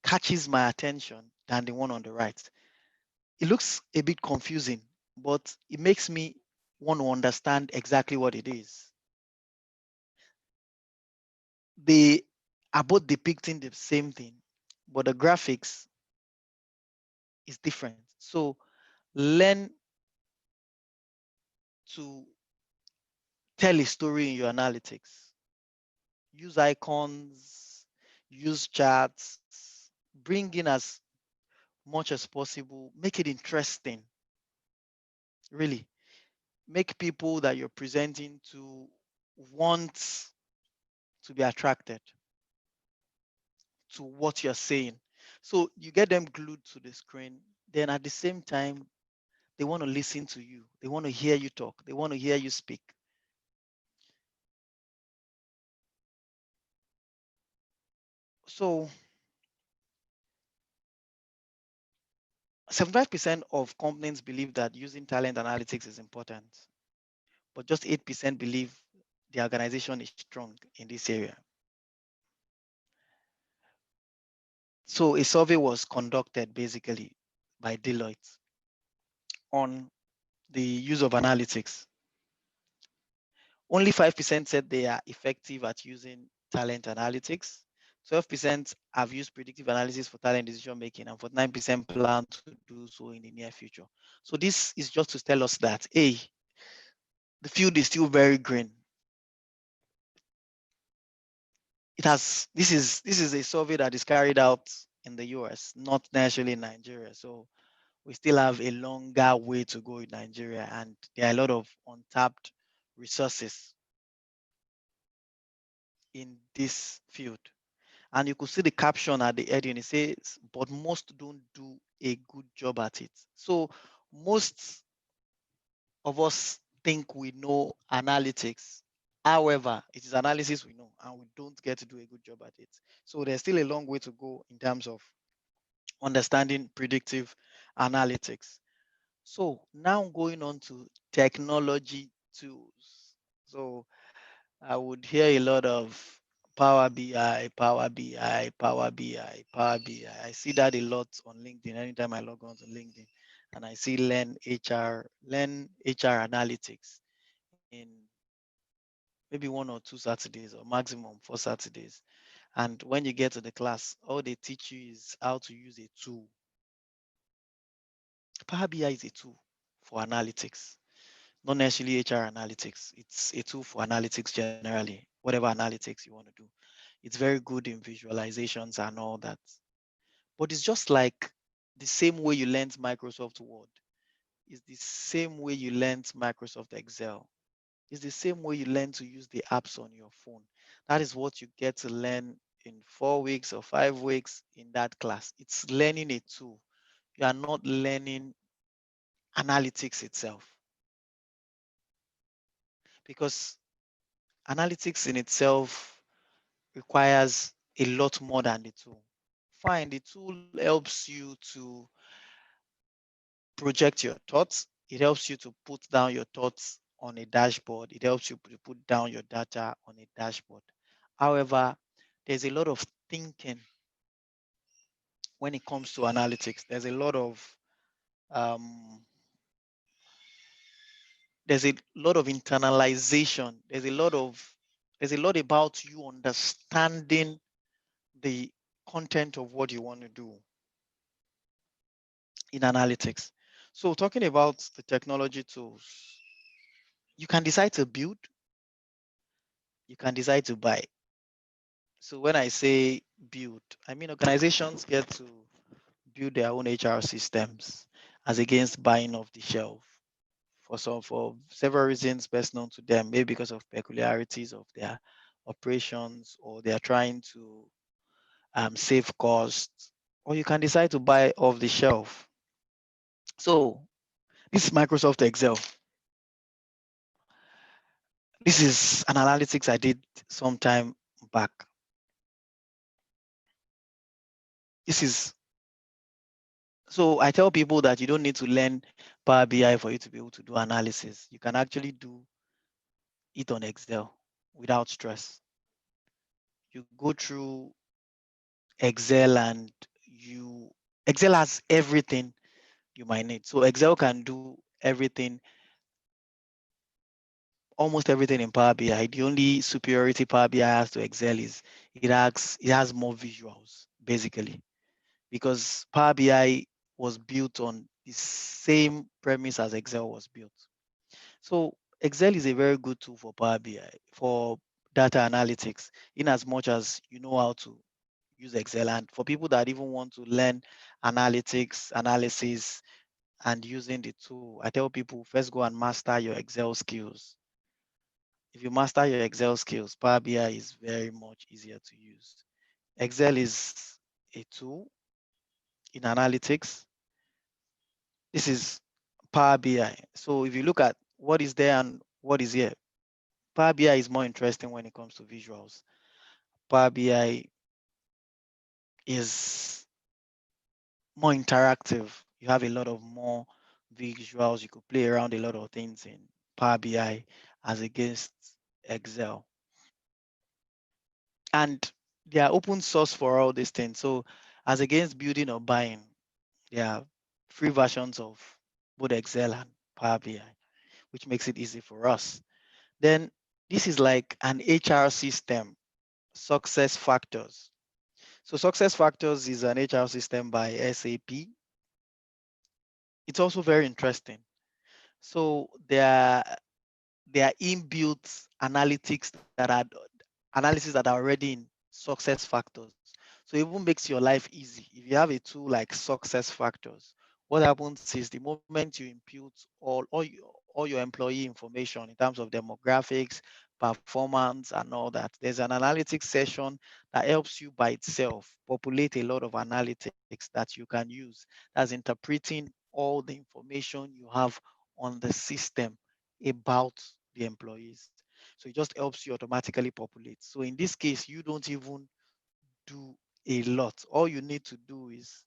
catches my attention than the one on the right. It looks a bit confusing, but it makes me want to understand exactly what it is. They are both depicting the same thing, but the graphics is different. So learn to tell a story in your analytics. Use icons, use charts, bring in as much as possible, make it interesting. Really, make people that you're presenting to want to be attracted to what you're saying. So you get them glued to the screen. Then at the same time, they want to listen to you. They want to hear you talk. They want to hear you speak. So 75% of companies believe that using talent analytics is important, but just 8% believe the organization is strong in this area. So a survey was conducted basically by Deloitte on the use of analytics. Only 5% said they are effective at using talent analytics. 12% have used predictive analysis for talent decision making, and 49% plan to do so in the near future. So this is just to tell us that A, the field is still very green. This is a survey that is carried out in the US, not necessarily in Nigeria. So we still have a longer way to go in Nigeria, and there are a lot of untapped resources in this field. And you could see the caption at the heading. It says, but most don't do a good job at it. So most of us think we know analytics. However, it is analysis we know, and we don't get to do a good job at it. So there's still a long way to go in terms of understanding predictive analytics. So now going on to technology tools. So I would hear a lot of Power BI, Power BI, Power BI, Power BI. I see that a lot on LinkedIn anytime I log on to LinkedIn, and I see learn HR analytics in maybe 1 or 2 Saturdays or maximum 4 Saturdays. And when you get to the class, all they teach you is how to use a tool. Power BI is a tool for analytics, not necessarily HR analytics. It's a tool for analytics generally, whatever analytics you want to do. It's very good in visualizations and all that. But it's just like the same way you learned Microsoft Word. It's the same way you learned Microsoft Excel. It's the same way you learn to use the apps on your phone. That is what you get to learn in 4 weeks or 5 weeks in that class. It's learning a tool. You are not learning analytics itself, because analytics in itself requires a lot more than the tool. Fine, the tool helps you to project your thoughts. It helps you to put down your thoughts on a dashboard. It helps you to put down your data on a dashboard. However, there's a lot of thinking when it comes to analytics. Um, there's a lot of internalization. There's a lot about you understanding the content of what you want to do in analytics. So talking about the technology tools, you can decide to build, you can decide to buy. So when I say build, I mean organizations get to build their own HR systems as against buying off the shelf for several reasons best known to them, maybe because of peculiarities of their operations, or they are trying to save costs, or you can decide to buy off the shelf. So this is Microsoft Excel. This is an analytics I did some time back. This is So I tell people that you don't need to learn Power BI for you to be able to do analysis. You can actually do it on Excel without stress. You go through Excel, and Excel has everything you might need. So Excel can do everything, almost everything in Power BI. The only superiority Power BI has to Excel is it has more visuals, basically, because Power BI was built on the same premise as Excel was built. So Excel is a very good tool for Power BI for data analytics, in as much as you know how to use Excel. And for people that even want to learn analytics, analysis, and using the tool, I tell people first go and master your Excel skills. If you master your Excel skills, Power BI is very much easier to use. Excel is a tool in analytics. This is Power BI. So if you look at what is there and what is here, Power BI is more interesting when it comes to visuals. Power BI is more interactive. You have a lot of more visuals. You could play around a lot of things in Power BI as against Excel. And they are open source for all these things. So as against building or buying, there are free versions of both Excel and Power BI, which makes it easy for us. Then this is like an HR system, success factors. So success factors is an HR system by SAP. It's also very interesting. So there are inbuilt analysis that are already in success factors. So it even makes your life easy. If you have a tool like success factors, what happens is the moment you input all your employee information in terms of demographics, performance, and all that, there's an analytics session that helps you by itself populate a lot of analytics that you can use. That's interpreting all the information you have on the system about the employees. So it just helps you automatically populate. So in this case, you don't even do a lot. All you need to do is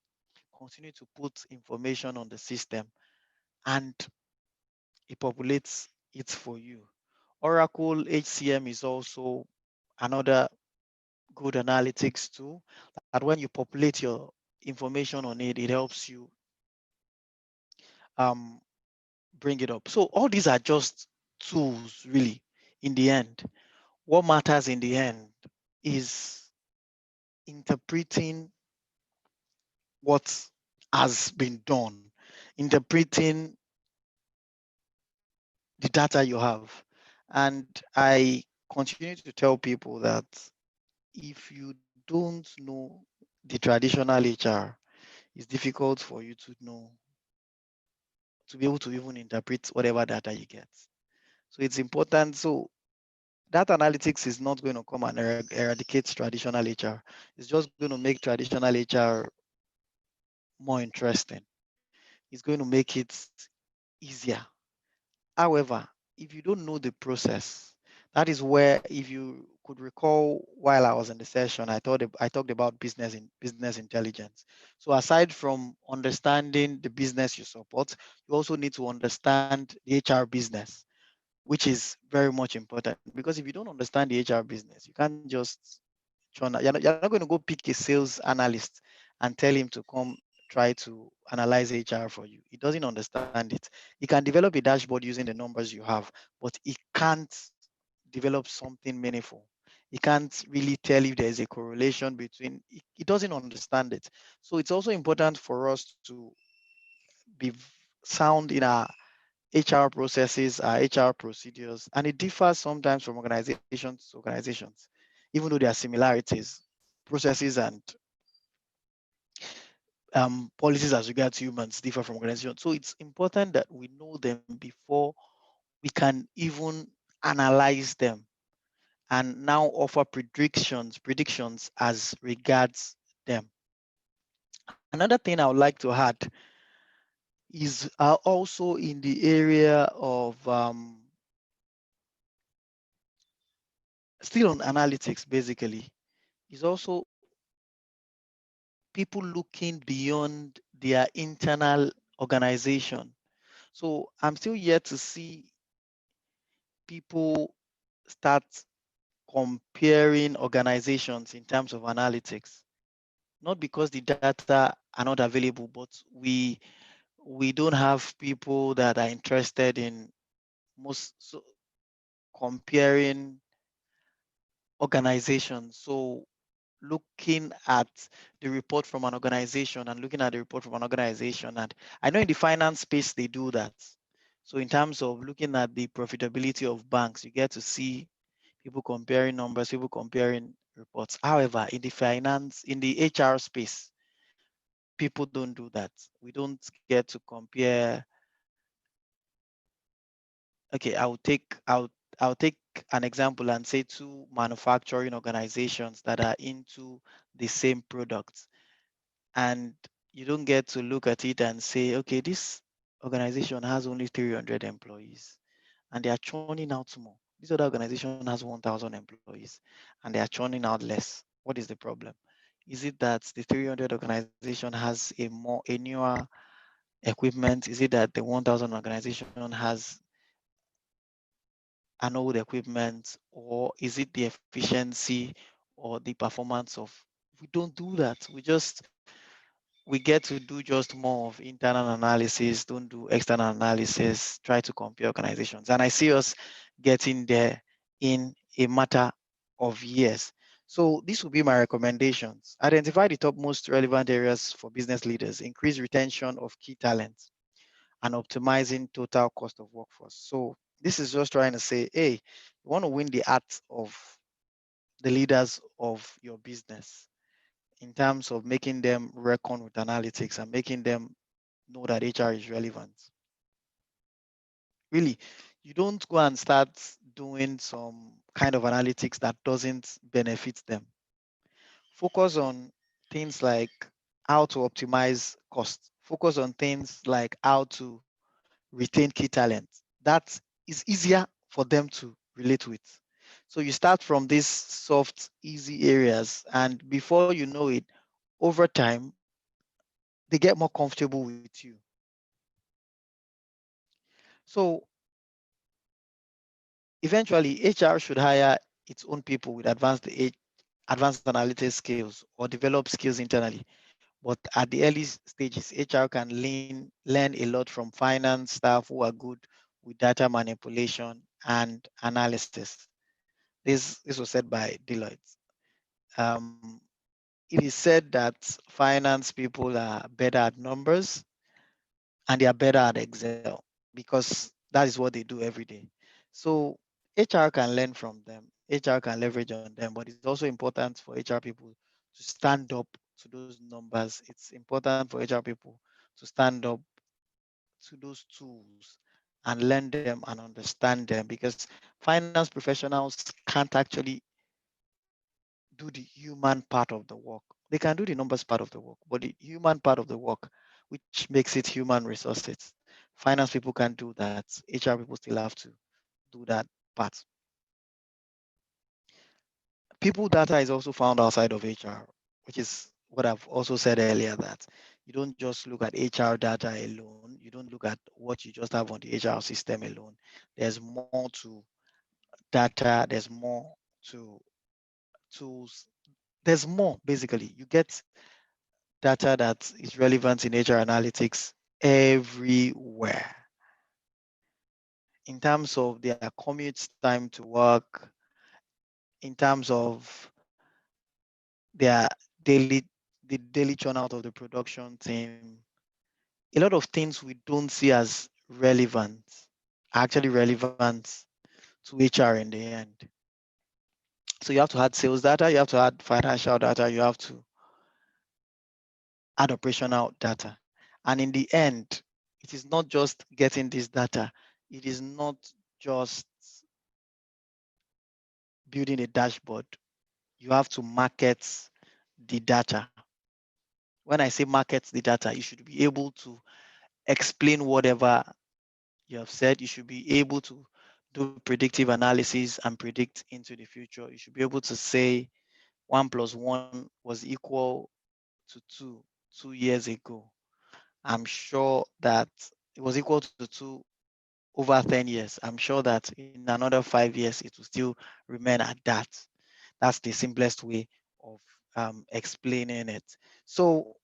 continue to put information on the system, and it populates it for you. Oracle HCM is also another good analytics tool that when you populate your information on it, it helps you um, bring it up. So all these are just tools, really, in the end. What matters in the end is interpreting what has been done, interpreting the data you have. And I continue to tell people that if you don't know the traditional HR, it's difficult for you to be able to even interpret whatever data you get. So it's important. So data analytics is not going to come and eradicate traditional HR. It's just going to make traditional HR more interesting. It's going to make it easier. However, if you don't know the process, that is where, if you could recall, while I was in the session, I talked about business intelligence. So aside from understanding the business you support, you also need to understand the HR business, which is very much important. Because if you don't understand the HR business, you can't just you're not going to go pick a sales analyst and tell him to come try to analyze HR for you. He doesn't understand it. He can develop a dashboard using the numbers you have, but he can't develop something meaningful. He can't really tell if there's a correlation between, he doesn't understand it. So it's also important for us to be sound in our HR processes, our HR procedures, and it differs sometimes from organizations to organizations, even though there are similarities, processes and policies as regards humans differ from organizations. So it's important that we know them before we can even analyze them and now offer predictions as regards them. Another thing I would like to add is also in the area of still on analytics, basically, is also people looking beyond their internal organization. So I'm still yet to see people start comparing organizations in terms of analytics. not because the data are not available, but we don't have people that are interested in most so comparing organizations. So looking at the report from an organization and looking at the report from an organization. And I know in the finance space, they do that. So in terms of looking at the profitability of banks, you get to see people comparing numbers, people comparing reports. However, in the HR space, people don't do that. We don't get to compare. Okay, I'll take an example and say two manufacturing organizations that are into the same product, and you don't get to look at it and say, okay, this organization has only 300 employees and they are churning out more. This other organization has 1,000 employees and they are churning out less. What is the problem? Is it that the 300 organization has a newer equipment? Is it that the 1,000 organization has an old equipment, or is it the efficiency or the performance of? We don't do that. We get to do just more of internal analysis, don't do external analysis, try to compare organizations. And I see us getting there in a matter of years. So this will be my recommendations. Identify the top most relevant areas for business leaders, increase retention of key talent, and optimizing total cost of workforce. So this is just trying to say, hey, you want to win the heart of the leaders of your business in terms of making them reckon with analytics and making them know that HR is relevant. Really, you don't go and start doing some kind of analytics that doesn't benefit them. Focus on things like how to optimize cost. Focus on things like how to retain key talent. That is easier for them to relate with. So you start from these soft, easy areas, and before you know it, over time, they get more comfortable with you. So eventually, HR should hire its own people with advanced analytics skills or develop skills internally. But at the early stages, HR can learn a lot from finance staff who are good with data manipulation and analysis. This was said by Deloitte. Um, it is said that finance people are better at numbers and they are better at Excel because that is what they do every day. So HR can learn from them, HR can leverage on them, but it's also important for HR people to stand up to those numbers. It's important for HR people to stand up to those tools and learn them and understand them, because finance professionals can't actually do the human part of the work. They can do the numbers part of the work, but the human part of the work, which makes it human resources, finance people can do that. HR people still have to do that part. People data is also found outside of HR, which is what I've also said earlier, that you don't just look at HR data alone. You don't look at what you just have on the HR system alone. There's more to data, there's more to tools, there's more basically. You get data that is relevant in HR analytics everywhere. In terms of their commute time to work, in terms of their daily the daily churn out of the production team, a lot of things we don't see as relevant are actually relevant to HR in the end. So you have to add sales data, you have to add financial data, you have to add operational data. And in the end, it is not just getting this data, it is not just building a dashboard. You have to market the data. When I say market the data, you should be able to explain whatever you have said. You should be able to do predictive analysis and predict into the future. You should be able to say 1 plus 1 was equal to 2 years ago. I'm sure that it was equal to 2 over 10 years. I'm sure that in another 5 years, it will still remain at that. That's the simplest way of explaining it. So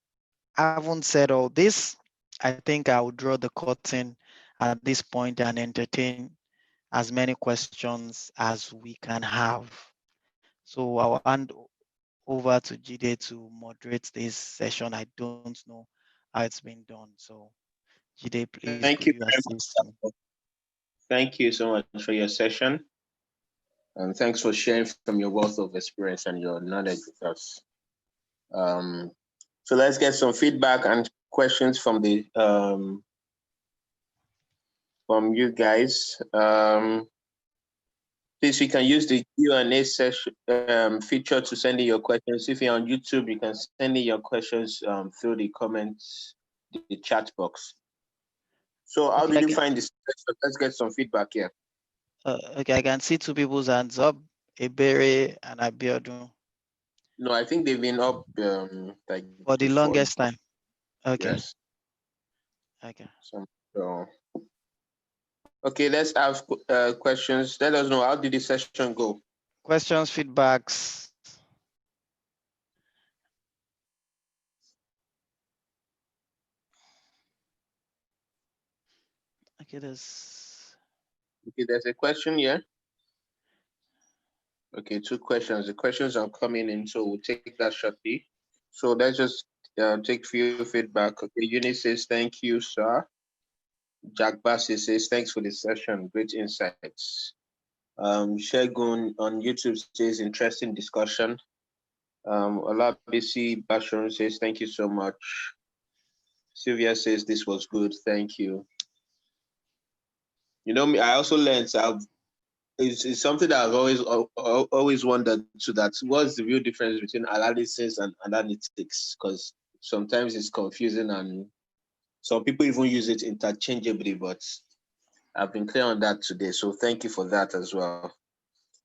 having said all this, I think I will draw the curtain at this point and entertain as many questions as we can have. So I'll hand over to Jide to moderate this session. I don't know how it's been done. So Jide, please Thank could you you very assist me? much. Thank you so much for your session. And thanks for sharing from your wealth of experience and your knowledge with us. So let's get some feedback and questions from the from you guys. Please, you can use the Q&A session feature to send in your questions. If you're on YouTube, you can send in your questions through the comments, the chat box. So how did you find this session? Let's get some feedback here. Okay, I can see two people's hands up, Ebere and Abiodun. No, I think they've been up like For the before. longest time. Okay. Yes. Okay. So, okay, let's have questions. Let us know, how did the session go? Questions, feedbacks. Okay, there's a question here. Okay, two questions. The questions are coming in, so we'll take that shortly. So let's just take few feedback. Okay, Eunice says, thank you, sir. Jack Bassi says, thanks for the session. Great insights. Shegun on YouTube says, interesting discussion. Olabisi Bashorun says, thank you so much. Sylvia says, this was good. Thank you. You know me, I also learned, it's something that I've always wondered to that. What's the real difference between analysis and analytics? Because sometimes it's confusing and some people even use it interchangeably, but I've been clear on that today. So thank you for that as well.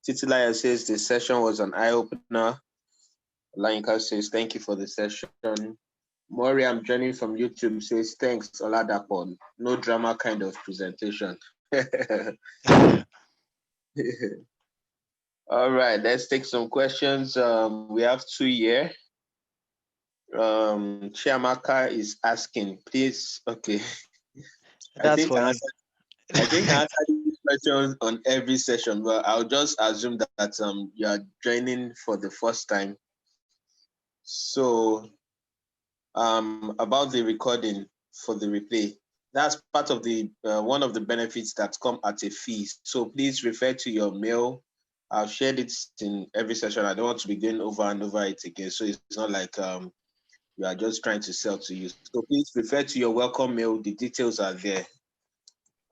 Titilaya says the session was an eye-opener. Lainka says, thank you for the session. Moriam Journey from YouTube says, thanks, Oladapon. No drama kind of presentation. All right, let's take some questions. We have two here. Chiamaka is asking, please, okay. That's for you. I think I answered these questions on every session, but I'll just assume that you are joining for the first time. So about the recording for the replay, that's part of the one of the benefits that come at a fee. So please refer to your mail. I've shared it in every session. I don't want to be going over and over it again. So it's not like you are just trying to sell to you. So please refer to your welcome mail. The details are there.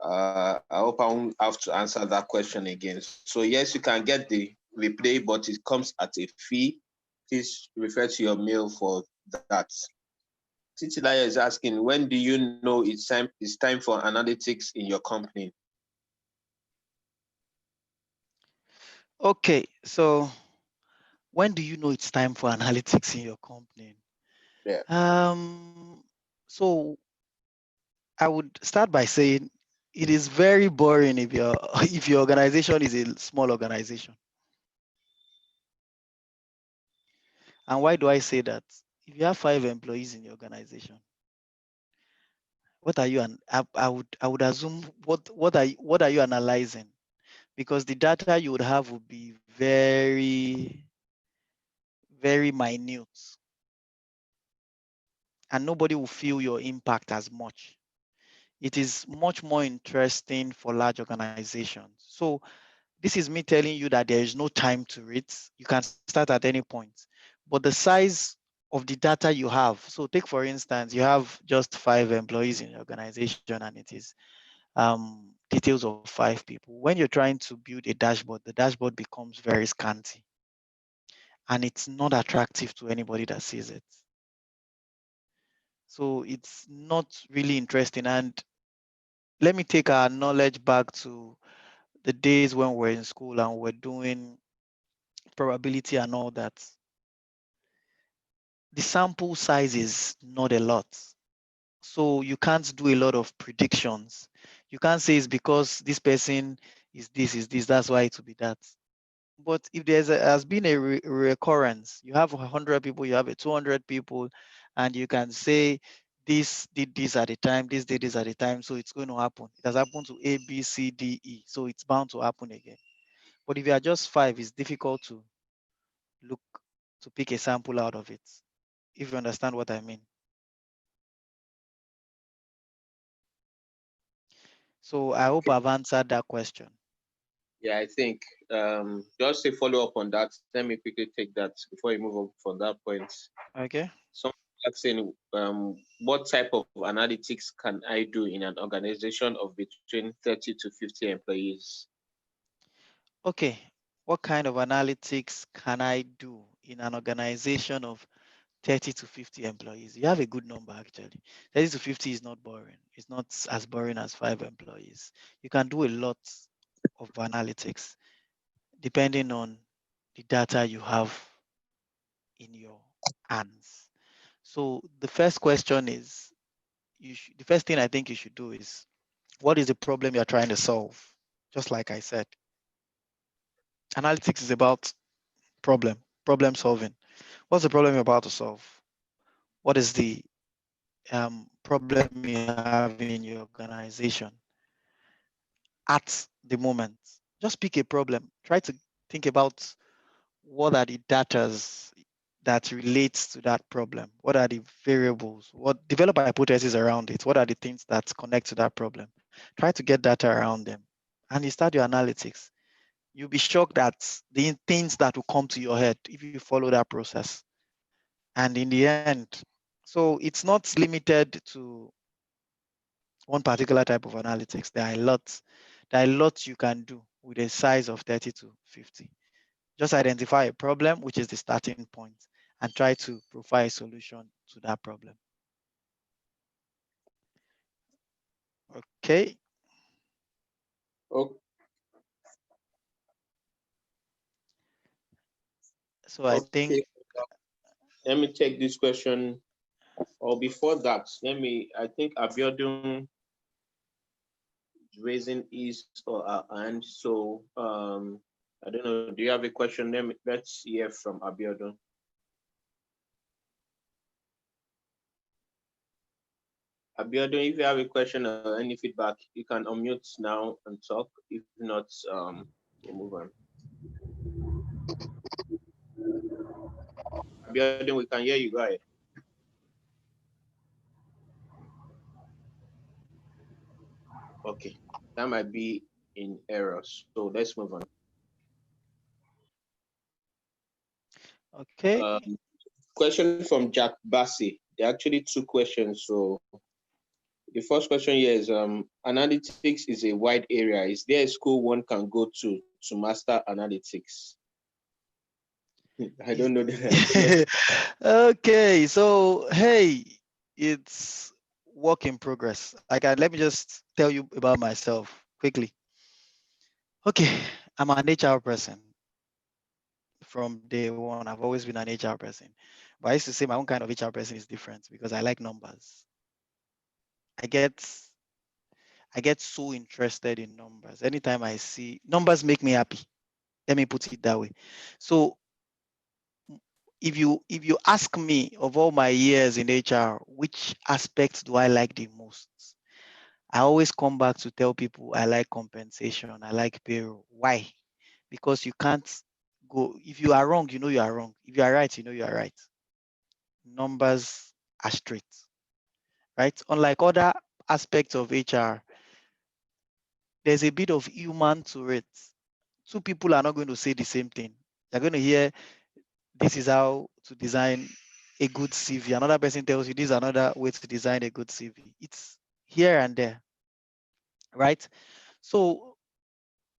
I hope I won't have to answer that question again. So yes, you can get the replay, but it comes at a fee. Please refer to your mail for that. Titilaya is asking, when do you know it's time for analytics in your company? Okay, so when do you know it's time for analytics in your company? Yeah. So I would start by saying it is very boring if your organization is a small organization. And why do I say that? If you have 5 employees in your organization, what are you? I would assume what are you analyzing? Because the data you would have would be very, very minute, and nobody will feel your impact as much. It is much more interesting for large organizations. So this is me telling you that there is no time to it. You can start at any point, but the size of the data you have. So take for instance, you have just 5 employees in your organization, and it is details of 5 people. When you're trying to build a dashboard, the dashboard becomes very scanty, and it's not attractive to anybody that sees it. So it's not really interesting. And let me take our knowledge back to the days when we're in school and we're doing probability and all that. The sample size is not a lot. So you can't do a lot of predictions. You can't say it's because this person is this, that's why it will be that. But if has been a recurrence, you have 100 people, you have a 200 people, and you can say this did this at a time, this did this at a time, so it's going to happen. It has happened to A, B, C, D, E, so it's bound to happen again. But if you are just five, it's difficult to look to pick a sample out of it, if you understand what I mean. So I hope Okay. I've answered that question. Yeah, I think just a follow up on that. Let me quickly take that before you move on from that point. Okay. Someone asking, what type of analytics can I do in an organization of between 30 to 50 employees? Okay. What kind of analytics can I do in an organization of 30 to 50 employees? You have a good number actually. 30 to 50 is not boring. It's not as boring as 5 employees. You can do a lot of analytics depending on the data you have in your hands. So the first question is, the first thing I think you should do is, what is the problem you're trying to solve? Just like I said, analytics is about problem solving. What's the problem you're about to solve? What is the problem you have in your organization at the moment? Just pick a problem. Try to think about what are the datas that relates to that problem. What are the variables? What develop a hypothesis around it? What are the things that connect to that problem? Try to get data around them, and you start your analytics. You'll be shocked at the things that will come to your head if you follow that process. And in the end, so it's not limited to one particular type of analytics. There are a lot. There are a lot you can do with a size of 30 to 50. Just identify a problem, which is the starting point, and try to provide a solution to that problem. Okay. Oh, So I okay. think, Let me take this question. Or before that, I think Abiodun raising his or her hand. So I don't know. Do you have a question? Let's hear from Abiodun. Abiodun, if you have a question or any feedback, you can unmute now and talk. If not, we'll move on. Abiodun, we can hear you. Go ahead. Okay, that might be in error. So let's move on. okay. Question from Jack Bassi. There are actually two questions. So the first question here is, analytics is a wide area. Is there a school one can go to master analytics? I don't know that. Okay, so hey, it's work in progress. Let me just tell you about myself quickly. Okay, I'm an HR person from day one. I've always been an HR person. But I used to say my own kind of HR person is different because I like numbers. I get I get so interested in numbers. Anytime I see numbers make me happy. Let me put it that way. So if you ask me of all my years in HR, which aspects do I like the most? I always come back to tell people I like compensation, I like payroll. Why? Because you can't go, if you are wrong, you know you are wrong. If you are right, you know you are right. Numbers are straight, right? Unlike other aspects of HR, there's a bit of human to it. Two people are not going to say the same thing. You're going to hear, this is how to design a good CV. Another person tells you this is another way to design a good CV. It's here and there, right? So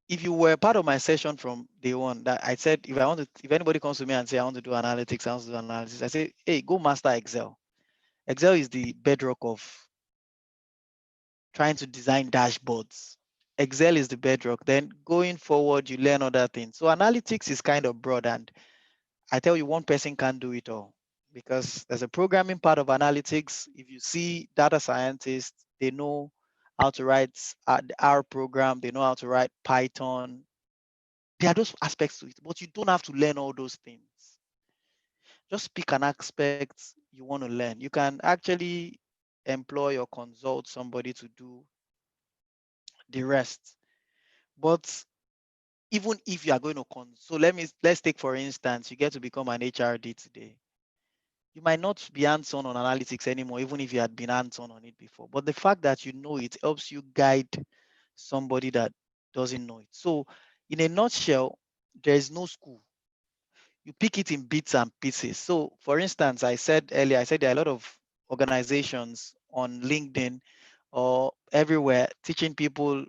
if you were part of my session from day one, that I said, if anybody comes to me and say I want to do analytics, I want to do analysis, I say, hey, go master Excel. Excel is the bedrock of trying to design dashboards. Excel is the bedrock. Then going forward, you learn other things. So analytics is kind of broad, and I tell you, one person can't do it all because there's a programming part of analytics. If you see data scientists, they know how to write R program, they know how to write Python, There are those aspects to it, but you don't have to learn all those things. Just pick an aspect you want to learn. You can actually employ or consult somebody to do the rest. But even if you are going to so let's take for instance, you get to become an HRD today. You might not be hands-on on analytics anymore, even if you had been hands-on on it before. But the fact that you know it helps you guide somebody that doesn't know it. So in a nutshell, there is no school. You pick it in bits and pieces. So for instance, I said earlier, I said there are a lot of organizations on LinkedIn or everywhere teaching people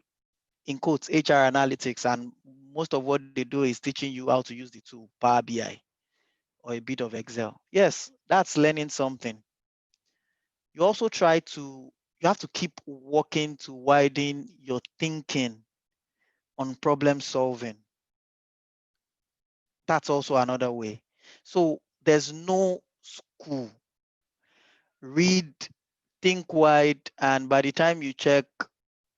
in quotes HR analytics, and most of what they do is teaching you how to use the tool Power BI or a bit of Excel. Yes, that's learning something. You also you have to keep working to widen your thinking on problem solving. That's also another way. So there's no school. Read, think wide, and by the time you check,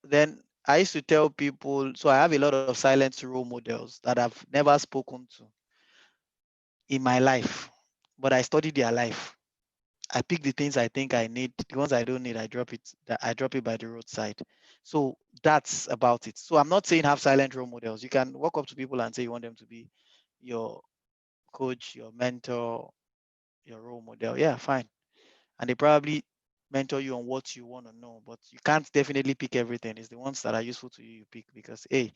then I used to tell people, so I have a lot of silent role models that I've never spoken to in my life, but I study their life. I pick the things I think I need. The ones I don't need, I drop it. I drop it by the roadside. So that's about it. So I'm not saying have silent role models. You can walk up to people and say you want them to be your coach, your mentor, your role model. Yeah, fine. And they probably mentor you on what you want to know, but you can't definitely pick everything. It's the ones that are useful to you pick, because hey,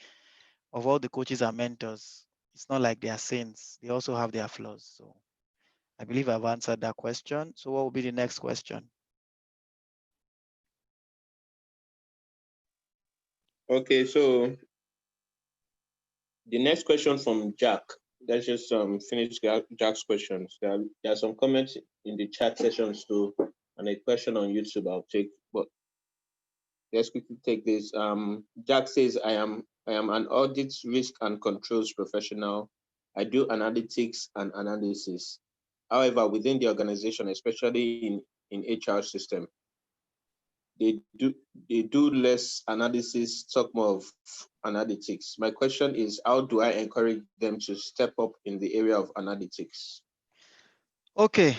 of all the coaches and mentors, it's not like they are saints. They also have their flaws. So I believe I've answered that question. So what will be the next question? Okay, so the next question from Jack. Let's just finish Jack's questions. There are some comments in the chat sessions too, and a question on YouTube I'll take. But let's quickly take this. Jack says, I am an audit, risk, and controls professional. I do analytics and analysis. However, within the organization, especially in HR system, they do less analysis, talk more of analytics. My question is, how do I encourage them to step up in the area of analytics? Okay,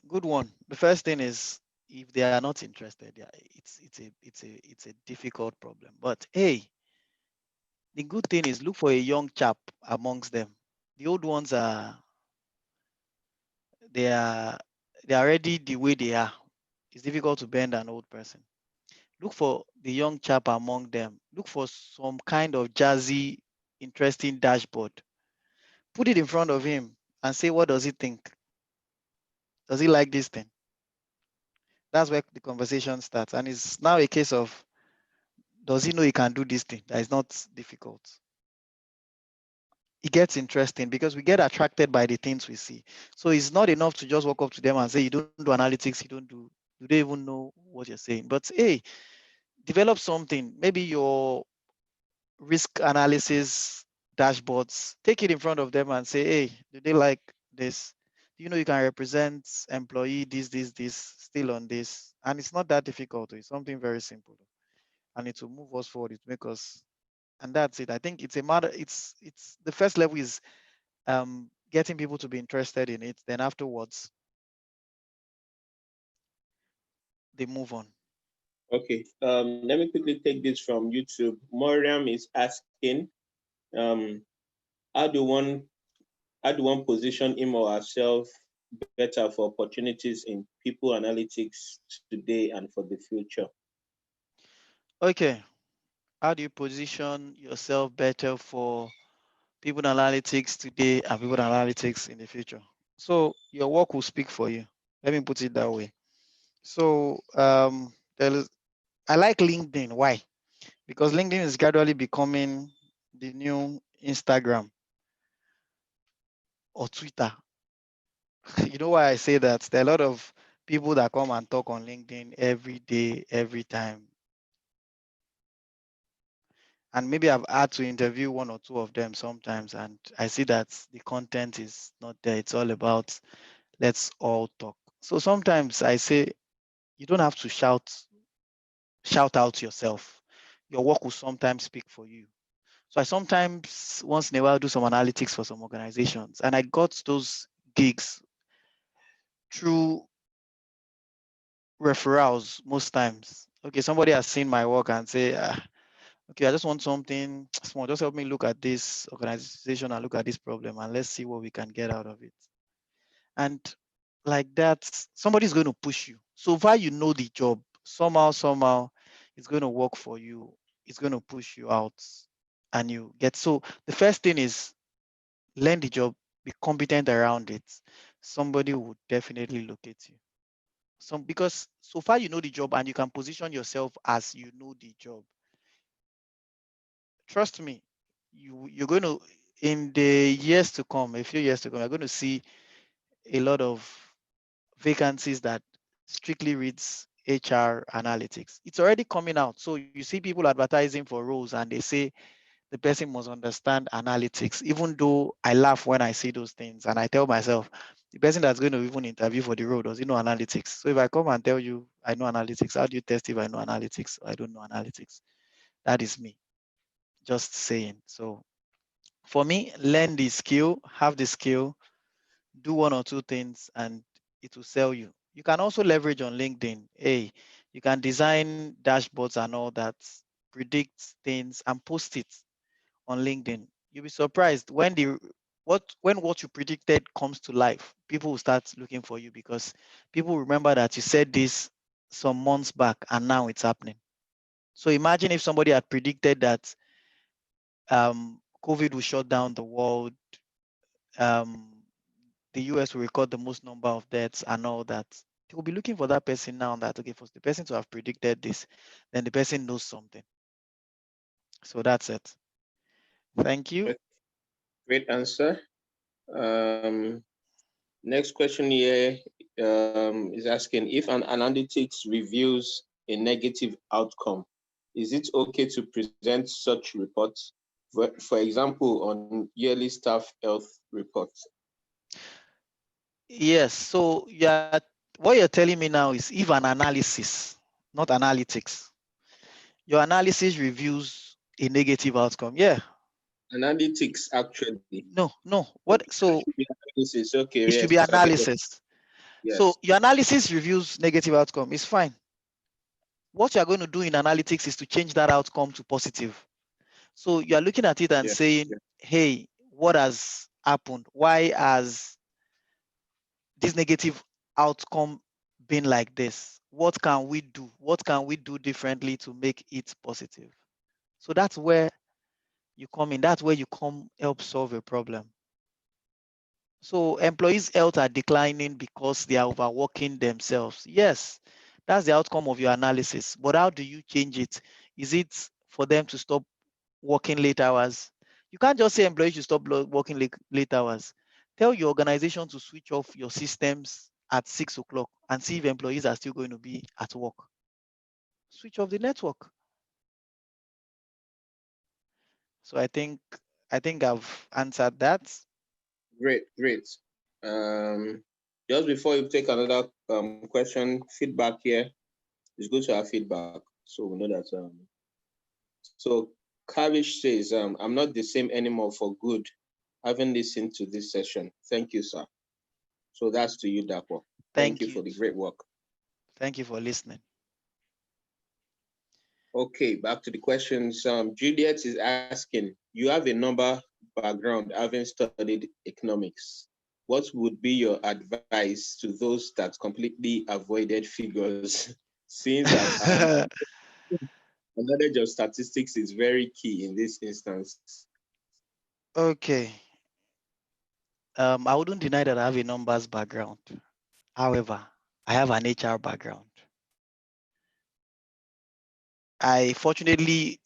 good one. The first thing is, if they are not interested, yeah, it's a difficult problem. But hey, the good thing is look for a young chap amongst them. The old ones they are they are already the way they are. It's difficult to bend an old person. Look for the young chap among them. Look for some kind of jazzy, interesting dashboard. Put it in front of him and say, what does he think? Does he like this thing? That's where the conversation starts. And it's now a case of, does he know he can do this thing? That is not difficult. It gets interesting because we get attracted by the things we see. So it's not enough to just walk up to them and say, you don't do analytics, you don't even know what you're saying. But hey, develop something. Maybe your risk analysis dashboards, take it in front of them and say, hey, do they like this? You know, you can represent employee this still on this. And it's not that difficult. It's something very simple. And it will move us forward. It make us, and that's it. I think it's a matter, it's the first level is getting people to be interested in it. Then afterwards, they move on. Okay, let me quickly take this from YouTube. Moriam is asking, um, how do one position him or herself better for opportunities in people analytics today and for the future? Okay. How do you position yourself better for people analytics today and people analytics in the future? So your work will speak for you. Let me put it that way. So I like LinkedIn. Why? Because LinkedIn is gradually becoming the new Instagram or Twitter. You know why I say that? There are a lot of people that come and talk on LinkedIn every day, every time. And maybe I've had to interview one or two of them sometimes, and I see that the content is not there. It's all about let's all talk. So sometimes I say you don't have to shout out yourself. Your work will sometimes speak for you. So I sometimes, once in a while, do some analytics for some organizations, and I got those gigs through referrals most times. Okay, somebody has seen my work and say, okay, I just want something small. Just help me look at this organization and look at this problem, and let's see what we can get out of it. And like that, somebody's going to push you. So far, you know the job. Somehow, it's going to work for you. It's going to push you out, and you get. So the first thing is learn the job, be competent around it. Somebody would definitely locate you. Because so far you know the job and you can position yourself as you know the job. Trust me, you're going to, in the years to come, a few years to come, you're going to see a lot of vacancies that strictly reads HR analytics. It's already coming out. So you see people advertising for roles and they say the person must understand analytics, even though I laugh when I see those things and I tell myself, the person that's going to even interview for the role, does he know analytics? So if I come and tell you I know analytics, how do you test if I know analytics? I don't know analytics. That is me, just saying. So for me, learn the skill, have the skill, do one or two things, and it will sell you. You can also leverage on LinkedIn. Hey, you can design dashboards and all that, predict things and post it on LinkedIn. You'll be surprised when what you predicted comes to life. People will start looking for you because people remember that you said this some months back and now it's happening. So imagine if somebody had predicted that COVID will shut down the world, um, the US will record the most number of deaths and all that. They will be looking for that person now. That okay, for the person to have predicted this, then the person knows something. So that's it. Thank you. Great answer. Um, Next question here is asking if an analytics reveals a negative outcome, is it okay to present such reports? For example, on yearly staff health reports. Yes. So what you're telling me now is if an analysis, not analytics, your analysis reviews a negative outcome. Yeah. Analytics, actually. No. What? So Analysis. Okay, it should yes. be Okay. analysis. So Yes. your analysis reviews negative outcome. It's fine. What you are going to do in analytics is to change that outcome to positive. So you are looking at it and Yeah. saying, hey, what has happened? Why has this negative outcome been like this? What can we do? What can we do differently to make it positive? So that's where you come in. That's where you come help solve a problem. So employees' health are declining because they are overworking themselves. Yes, that's the outcome of your analysis. But how do you change it? Is it for them to stop working late hours? You can't just say employees should stop working late hours. Tell your organization to switch off your systems at 6 o'clock and see if employees are still going to be at work. Switch off the network. So I think I've answered that. Great. Just before you take another question, feedback here. It's good to have feedback, so we know that. So Kavish says, I'm not the same anymore for good, having listened to this session. Thank you, sir. So that's to you, Dapo. Thank Thank you you. for the great work. Thank you for listening. Okay, back to the questions. Juliet is asking, you have a number background, having studied economics. What would be your advice to those that completely avoided figures? Since our knowledge of statistics is very key in this instance. Okay. I wouldn't deny that I have a numbers background. However, I have an HR background. I fortunately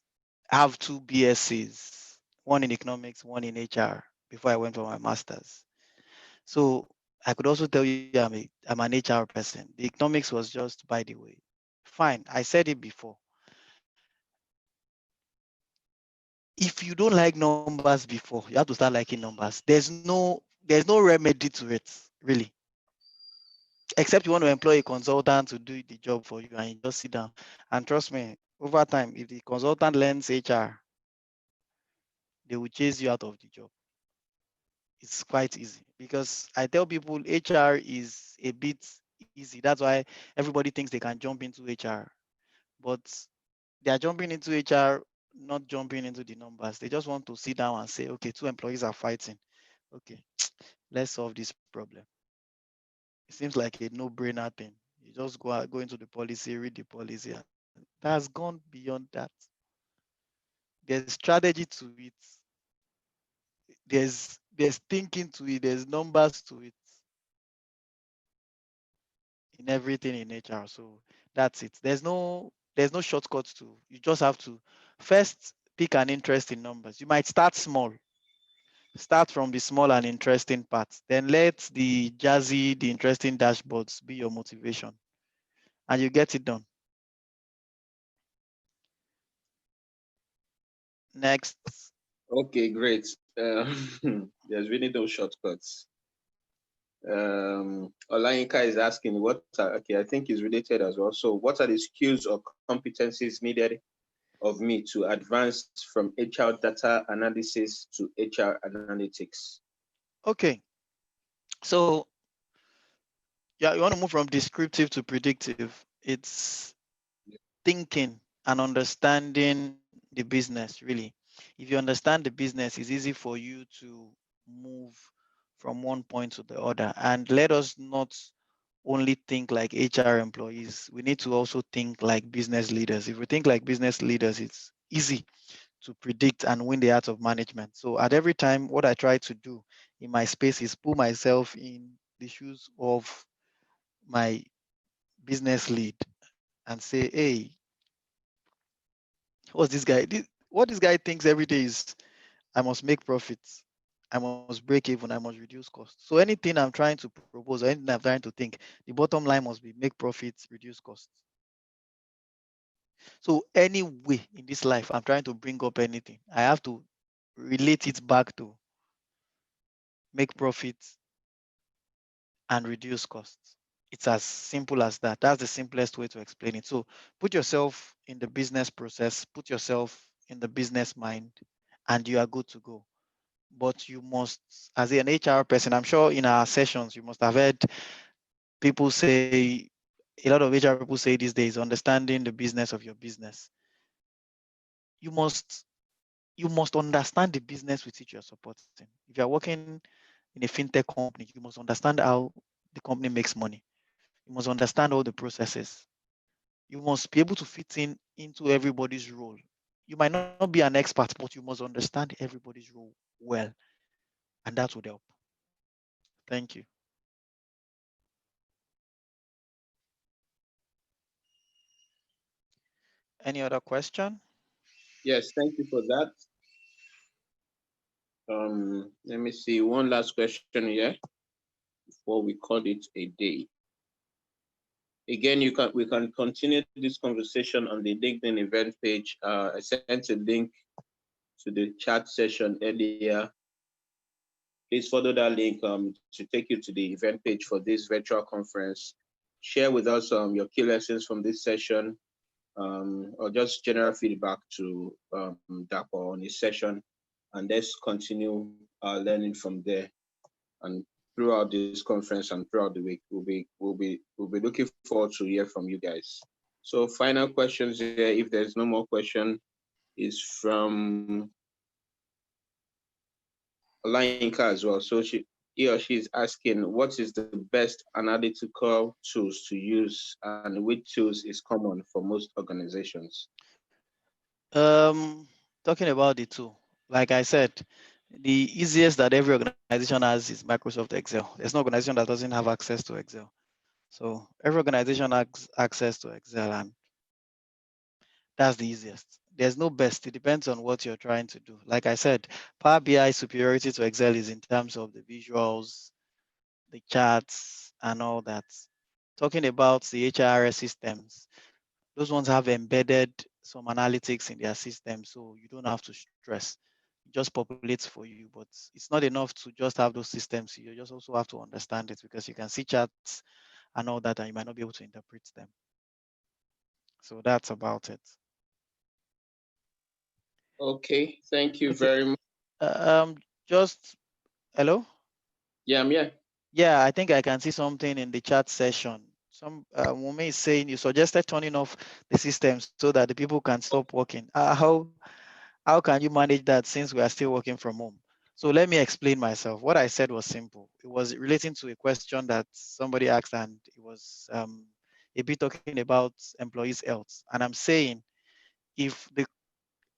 have two BScs, one in economics, one in HR, before I went for my master's. So I could also tell you I'm an HR person. The economics was just by the way. Fine, I said it before. If you don't like numbers before, you have to start liking numbers. There's no remedy to it, really. Except you want to employ a consultant to do the job for you and you just sit down. And trust me, over time, if the consultant learns HR, they will chase you out of the job. It's quite easy because I tell people HR is a bit easy. That's why everybody thinks they can jump into HR, but they are jumping into HR, not jumping into the numbers. They just want to sit down and say, okay, two employees are fighting. Okay, let's solve this problem. It seems like a no-brainer thing. You just go into the policy, read the policy, and that has gone beyond that. There's strategy to it. There's thinking to it. There's numbers to it in everything in HR. So that's it. There's no shortcuts to. You just have to first pick an interest in numbers. You might start small. Start from the small and interesting parts. Then let the jazzy, the interesting dashboards be your motivation, and you get it done. Next. Okay, great. There's really no shortcuts. Olayinka is asking okay, I think is related as well. So what are the skills or competencies needed of me to advance from HR data analysis to HR analytics? Okay. So yeah, you want to move from descriptive to predictive. It's thinking and understanding the business, really. If you understand the business, it's easy for you to move from one point to the other. And let us not only think like HR employees, we need to also think like business leaders. If we think like business leaders, it's easy to predict and win the heart of management. So at every time, what I try to do in my space is put myself in the shoes of my business lead and say, hey, what's this guy? What this guy thinks every day is I must make profits. I must break even. I must reduce costs. So anything I'm trying to propose or anything I'm trying to think, the bottom line must be make profits, reduce costs. So any way in this life I'm trying to bring up anything, I have to relate it back to make profits and reduce costs. It's as simple as that. That's the simplest way to explain it. So put yourself in the business process, put yourself in the business mind, and you are good to go. But you must, as an HR person, I'm sure in our sessions, you must have heard people say, a lot of HR people say these days, understanding the business of your business. You must you must understand the business with which you're supporting. If you're working in a fintech company, you must understand how the company makes money. You must understand all the processes. You must be able to fit into everybody's role. You might not be an expert, but you must understand everybody's role well, and that would help. Thank you. Any other question? Yes, thank you for that. Let me see one last question here before we call it a day. Again, we can continue this conversation on the LinkedIn event page. I sent a link to the chat session earlier. Please follow that link to take you to the event page for this virtual conference. Share with us your key lessons from this session, or just general feedback to Dapo on his session, and let's continue learning from there. And throughout this conference and throughout the week, we'll be looking forward to hear from you guys. So final questions here, if there's no more question, is from Olayinka as well. So he or she is asking, what is the best analytical tools to use and which tools is common for most organizations? Talking about the tool, like I said, the easiest that every organization has is Microsoft Excel. There's no organization that doesn't have access to Excel. So every organization has access to Excel, and that's the easiest. There's no best. It depends on what you're trying to do. Like I said, Power BI superiority to Excel is in terms of the visuals, the charts, and all that. Talking about the HRS systems, those ones have embedded some analytics in their system, so you don't have to stress. It just populates for you, but it's not enough to just have those systems. You just also have to understand it because you can see charts and all that, and you might not be able to interpret them. So that's about it. Okay, thank you Okay. very much. Um, just hello. Yeah, I'm here. Yeah, I think I can see something in the chat session. Some woman is saying you suggested turning off the system so that the people can stop working. How can you manage that since we are still working from home? So let me explain myself. What I said was simple. It was relating to a question that somebody asked, and it was a bit talking about employees' health. And I'm saying if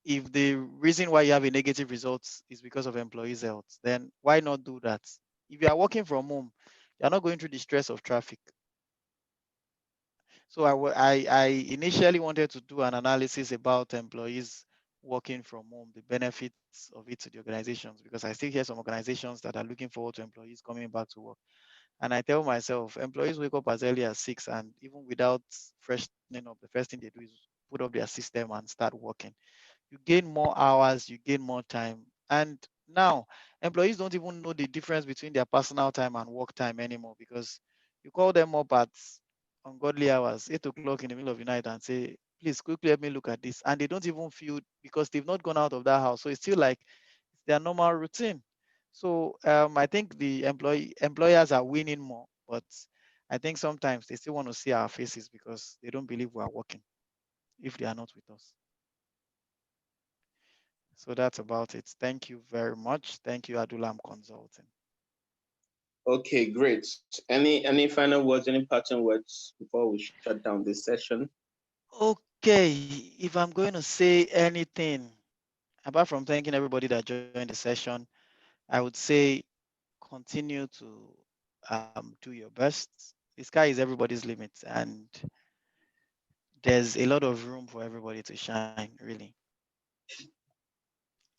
the reason why you have a negative result is because of employees' health, then why not do that? If you are working from home, you're not going through the stress of traffic. So I initially wanted to do an analysis about employees working from home, the benefits of it to the organizations, because I still hear some organizations that are looking forward to employees coming back to work. And I tell myself, employees wake up as early as 6, and even without freshening up, the first thing they do is put up their system and start working. You gain more hours, you gain more time. And now employees don't even know the difference between their personal time and work time anymore, because you call them up at ungodly hours, 8 o'clock in the middle of the night, and say, please quickly help me look at this. And they don't even feel, because they've not gone out of that house. So it's still like it's their normal routine. So I think the employers are winning more, but I think sometimes they still want to see our faces because they don't believe we are working if they are not with us. So that's about it. Thank you very much. Thank you, Adulam Consulting. Okay, great. Any final words, any parting words before we shut down this session? Okay, if I'm going to say anything, apart from thanking everybody that joined the session, I would say continue to do your best. The sky is everybody's limit, and there's a lot of room for everybody to shine, really.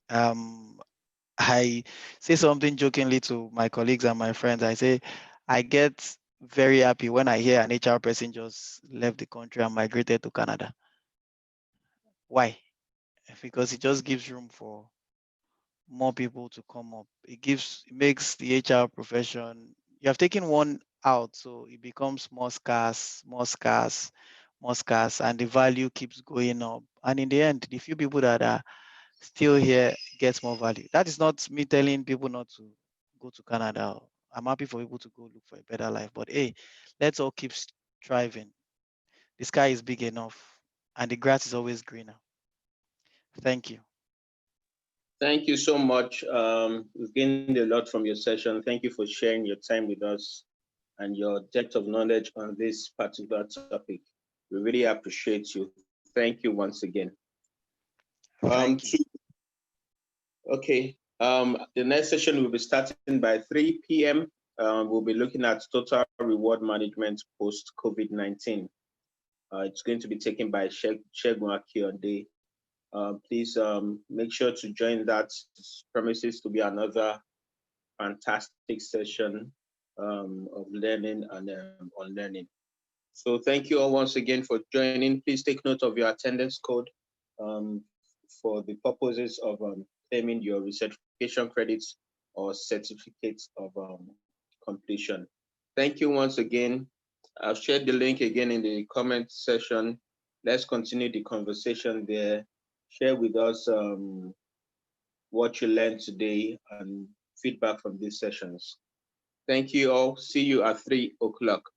Um, I say something jokingly to my colleagues and my friends. I say, I get very happy when I hear an HR person just left the country and migrated to Canada. Why? Because it just gives room for more people to come up. It makes the HR profession, you have taken one out, so it becomes more scarce, more scarce, more scarce, and the value keeps going up. And in the end, the few people that are still here gets more value. That is not me telling people not to go to Canada. I'm happy for people to go look for a better life. But hey, let's all keep striving. The sky is big enough and the grass is always greener. Thank you. Thank you so much. We've gained a lot from your session. Thank you for sharing your time with us and your depth of knowledge on this particular topic. We really appreciate you. Thank you once again. Thank you. Okay. The next session will be starting by 3 p.m. We'll be looking at total reward management post COVID-19. It's going to be taken by Shegun Akionde. Please make sure to join that. Promises to be another fantastic session of learning and unlearning. So thank you all once again for joining. Please take note of your attendance code um, for the purposes of claiming your recertification credits or certificates of completion. Thank you once again. I've shared the link again in the comment section. Let's continue the conversation there. Share with us what you learned today and feedback from these sessions. Thank you all. See you at 3 o'clock.